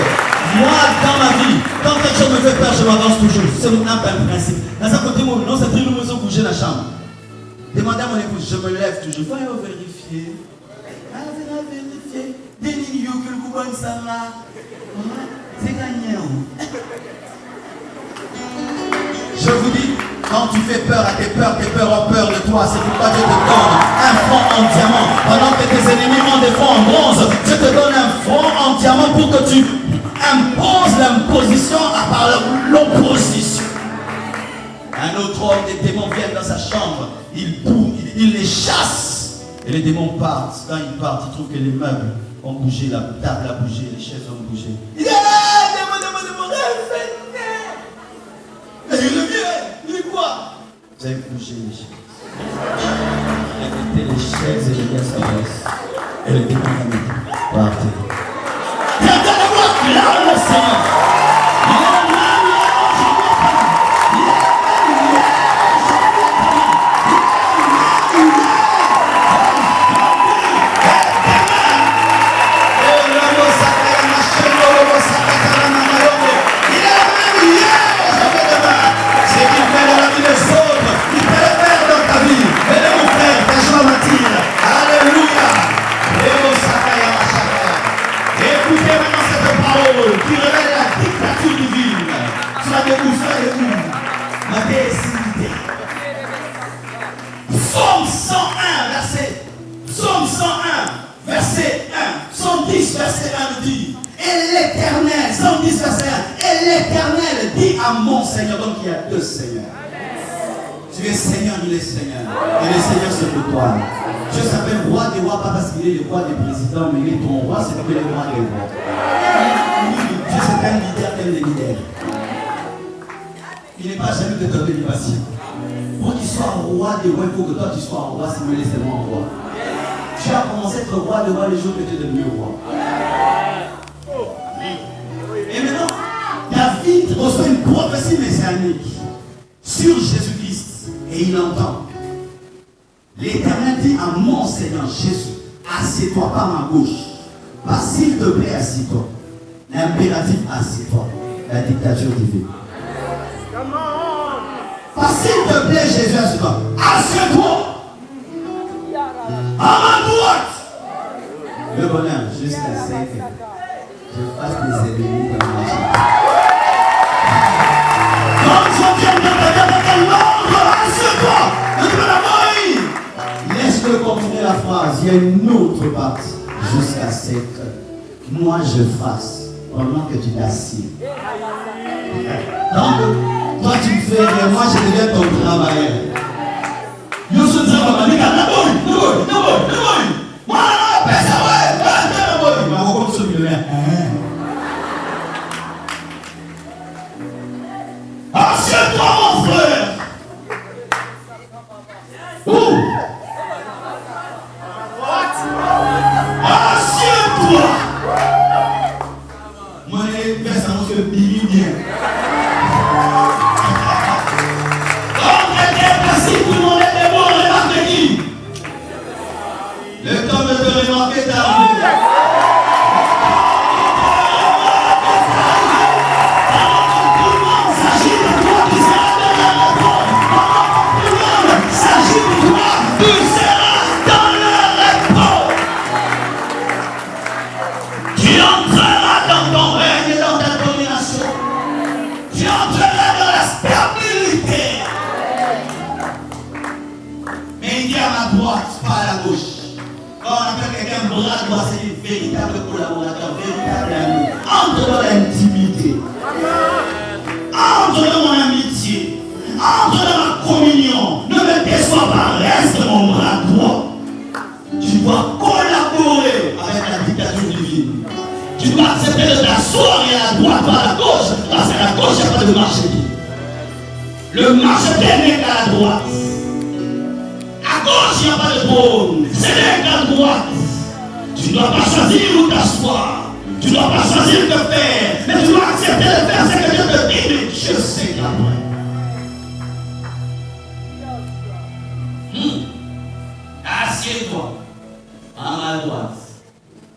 moi dans ma vie, quand quelque chose me fait peur, je m'avance toujours. C'est un principe. Dans un côté, non, c'est très nouveau, ils bouger la chambre. Demandez à mon épouse, je me lève toujours. Voyons vérifier. Allez vérifier. Des lignes que le coupon ça là. C'est gagnant. Je vous dis, quand tu fais peur à tes peurs ont peur de toi. C'est pourquoi Dieu te donne un front en diamant. Pendant que tes ennemis ont des fronts en bronze, Dieu te donne un front en diamant pour que tu imposes l'imposition à part l'opposition. Un autre homme, des démons viennent dans sa chambre, il les chasse. Et les démons partent. Quand ils partent, ils trouvent que les meubles ont bougé, la table a bougé, les chaises ont bougé. Il est là, démon, il revient, il est quoi? Vous avez bougé les chaises. Vous avez mettez les chaises et les gars s'adressent. Et les démons partent. Regardez-moi, là, le Seigneur. Psaume 101, verset 1. Psaume 10, verset 1 dit, et l'Éternel, Psaume 10, verset 1, et l'Éternel dit à mon Seigneur. Donc il y a deux Seigneurs. Tu es Seigneur, il est Seigneur. Et le Seigneur c'est pour toi. Dieu s'appelle roi des rois, pas parce qu'il est le roi des présidents, mais il est ton roi, c'est parce qu'il est le roi des rois. Dieu c'est un leader comme des leaders. Il n'est pas jaloux de ton élévation. Pour qu'il soit roi des rois, il faut que toi tu sois roi, si vous laissez moi roi. Tu as commencé à être roi de roi le jour que tu es devenu roi. Et maintenant, David reçoit une prophétie messianique sur Jésus-Christ et il entend. L'Éternel dit à mon Seigneur Jésus, assieds-toi pas à ma gauche. Pas s'il te plaît, assieds-toi. L'impératif, assieds-toi. La dictature divine. Pas s'il te plaît, Jésus, assieds-toi. Assieds-toi. À ma droite. Le bonheur, jusqu'à ce que je fasse des ennemis dans ma vie. Quand je viens de te dire l'ordre, assieds-toi. Laisse-le continuer la phrase. Il y a une autre partie. Jusqu'à ce que moi je fasse pendant que tu t'assieds. Donc, toi tu me fais rire, moi je deviens ton travailleur. Yo se dit à ma mère, assieds-toi mon frère. Assieds-toi. Moi, je vais savoir que Billy bien. Quand quelqu'un est assis, vous demandez des mots, remarquez qui? Le temps de te remarquer est arrivé. Tout le monde s'agit de toi, tu seras dans la réponse. Tout le monde s'agit de toi, tu seras dans la réponse. Tu entreras dans ton règne et dans ta domination. Tu entreras dans la stabilité. Mais il dit à ma droite, pas à la gauche. Quand on appelle quelqu'un bras droit, c'est un véritable collaborateur, véritable ami. Entre dans l'intimité. Entre dans mon amitié. Entre dans ma communion. Ne me déçois pas, reste mon bras droit. Tu dois collaborer avec la dictature divine. Tu dois accepter de t'asseoir à la droite, pas à la gauche. Parce qu'à la gauche, il n'y a pas de marché. Le marché n'est qu'à la droite. À gauche, il n'y a pas de trône. Ce n'est qu'à droite. Tu ne dois pas choisir où t'asseoir. Tu ne dois pas choisir de faire. Mais tu dois accepter de faire ce que Dieu te dit. Mais je sais qu'après. Assieds-toi à ma droite.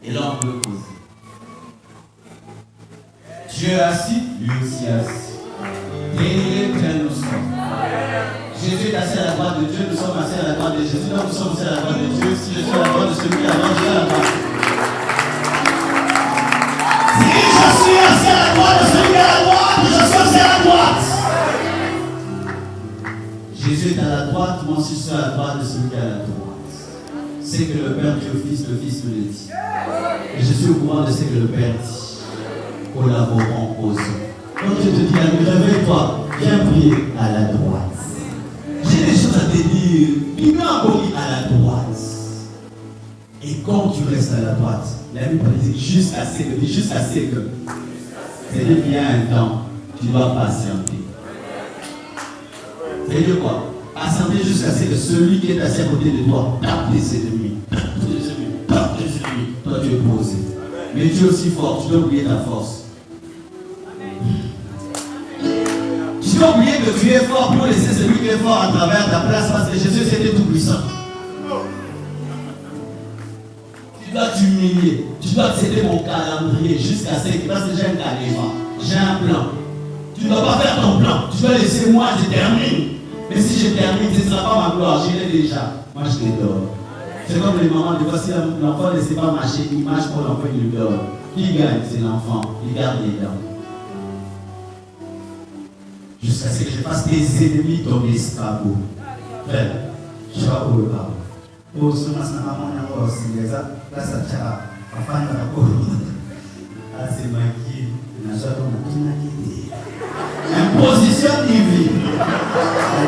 Et là, on peut poser. Dieu est assis, lui aussi assis. Béni que nous sommes. Jésus est assis à la droite de Dieu, nous sommes assis à la droite de Jésus. Donc nous sommes assis à la droite de Dieu. Si je suis à la droite de celui qui avance, je suis à la droite. Si je suis assis à la droite de celui qui est à la droite, je suis assis à la droite. Jésus est à la droite, moi aussi je suis à la droite de celui qui est à la droite. C'est que le Père dit au Fils, le Fils me le dit. Et je suis au courant de ce que le Père dit. Collaborons ensemble. Quand je te dis, ami, réveille-toi, viens prier à la droite. J'ai des choses à te dire. Viens à la droite. Et quand tu restes à la droite, la Bible dit jusqu'à ce que. C'est-à-dire qu'il y a un temps, tu dois patienter. C'est-à-dire quoi? Patienter jusqu'à ce que celui qui est assis à côté de toi tape tes ennemis. Tape tes ennemis. Toi, tu es posé. Mais tu es aussi fort, tu dois oublier ta force. Tu dois oublier que tu es fort pour laisser celui qui est fort à travers ta place parce que Jésus c'était tout puissant. Tu dois t'humilier. Tu dois accepter mon calendrier jusqu'à ce que, parce que j'ai un calendrier, j'ai un plan. Tu ne dois pas faire ton plan. Tu dois laisser moi, je termine. Mais si je termine, ce ne sera pas ma gloire. Je l'ai déjà. Moi, je t'adore. C'est comme les mamans, des fois, si l'enfant ne sait pas marcher, il marche pour l'enfant, il lui donne. Qui gagne? C'est l'enfant. Il garde les dents. Jusqu'à ce que je fasse tes ennemis ton escabeau. Frère, je suis pas pour le bas. Oh, ce matin, maman, il y a encore aussi. Là, ça tient. Enfin, il y a encore. Ah, c'est maquillé. Il n'a jamais maquillé. Imposition divine.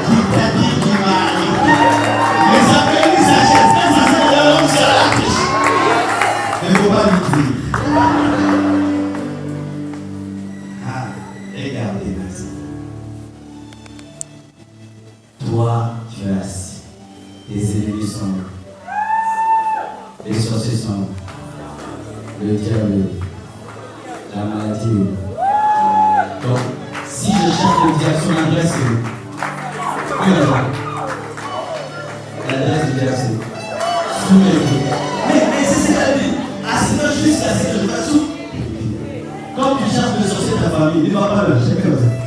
Qui t'a dit qui m'a arrêté? Les appels, ils s'achètent. Quand ça sert de l'homme, c'est la triche. Il ne faut pas lui dire. toi, tu es assis. Tes ennemis sont là. Les sorciers sont là. Le diable, la maladie. Donc, si je cherche le diable, son adresse, l'adresse du diable, c'est sous mes pieds. Mais c'est la vie. Assis-toi jusqu'à ce que je fasse sous. Quand tu cherches le sorcier de ta famille, il ne va pas le chercher comme ça.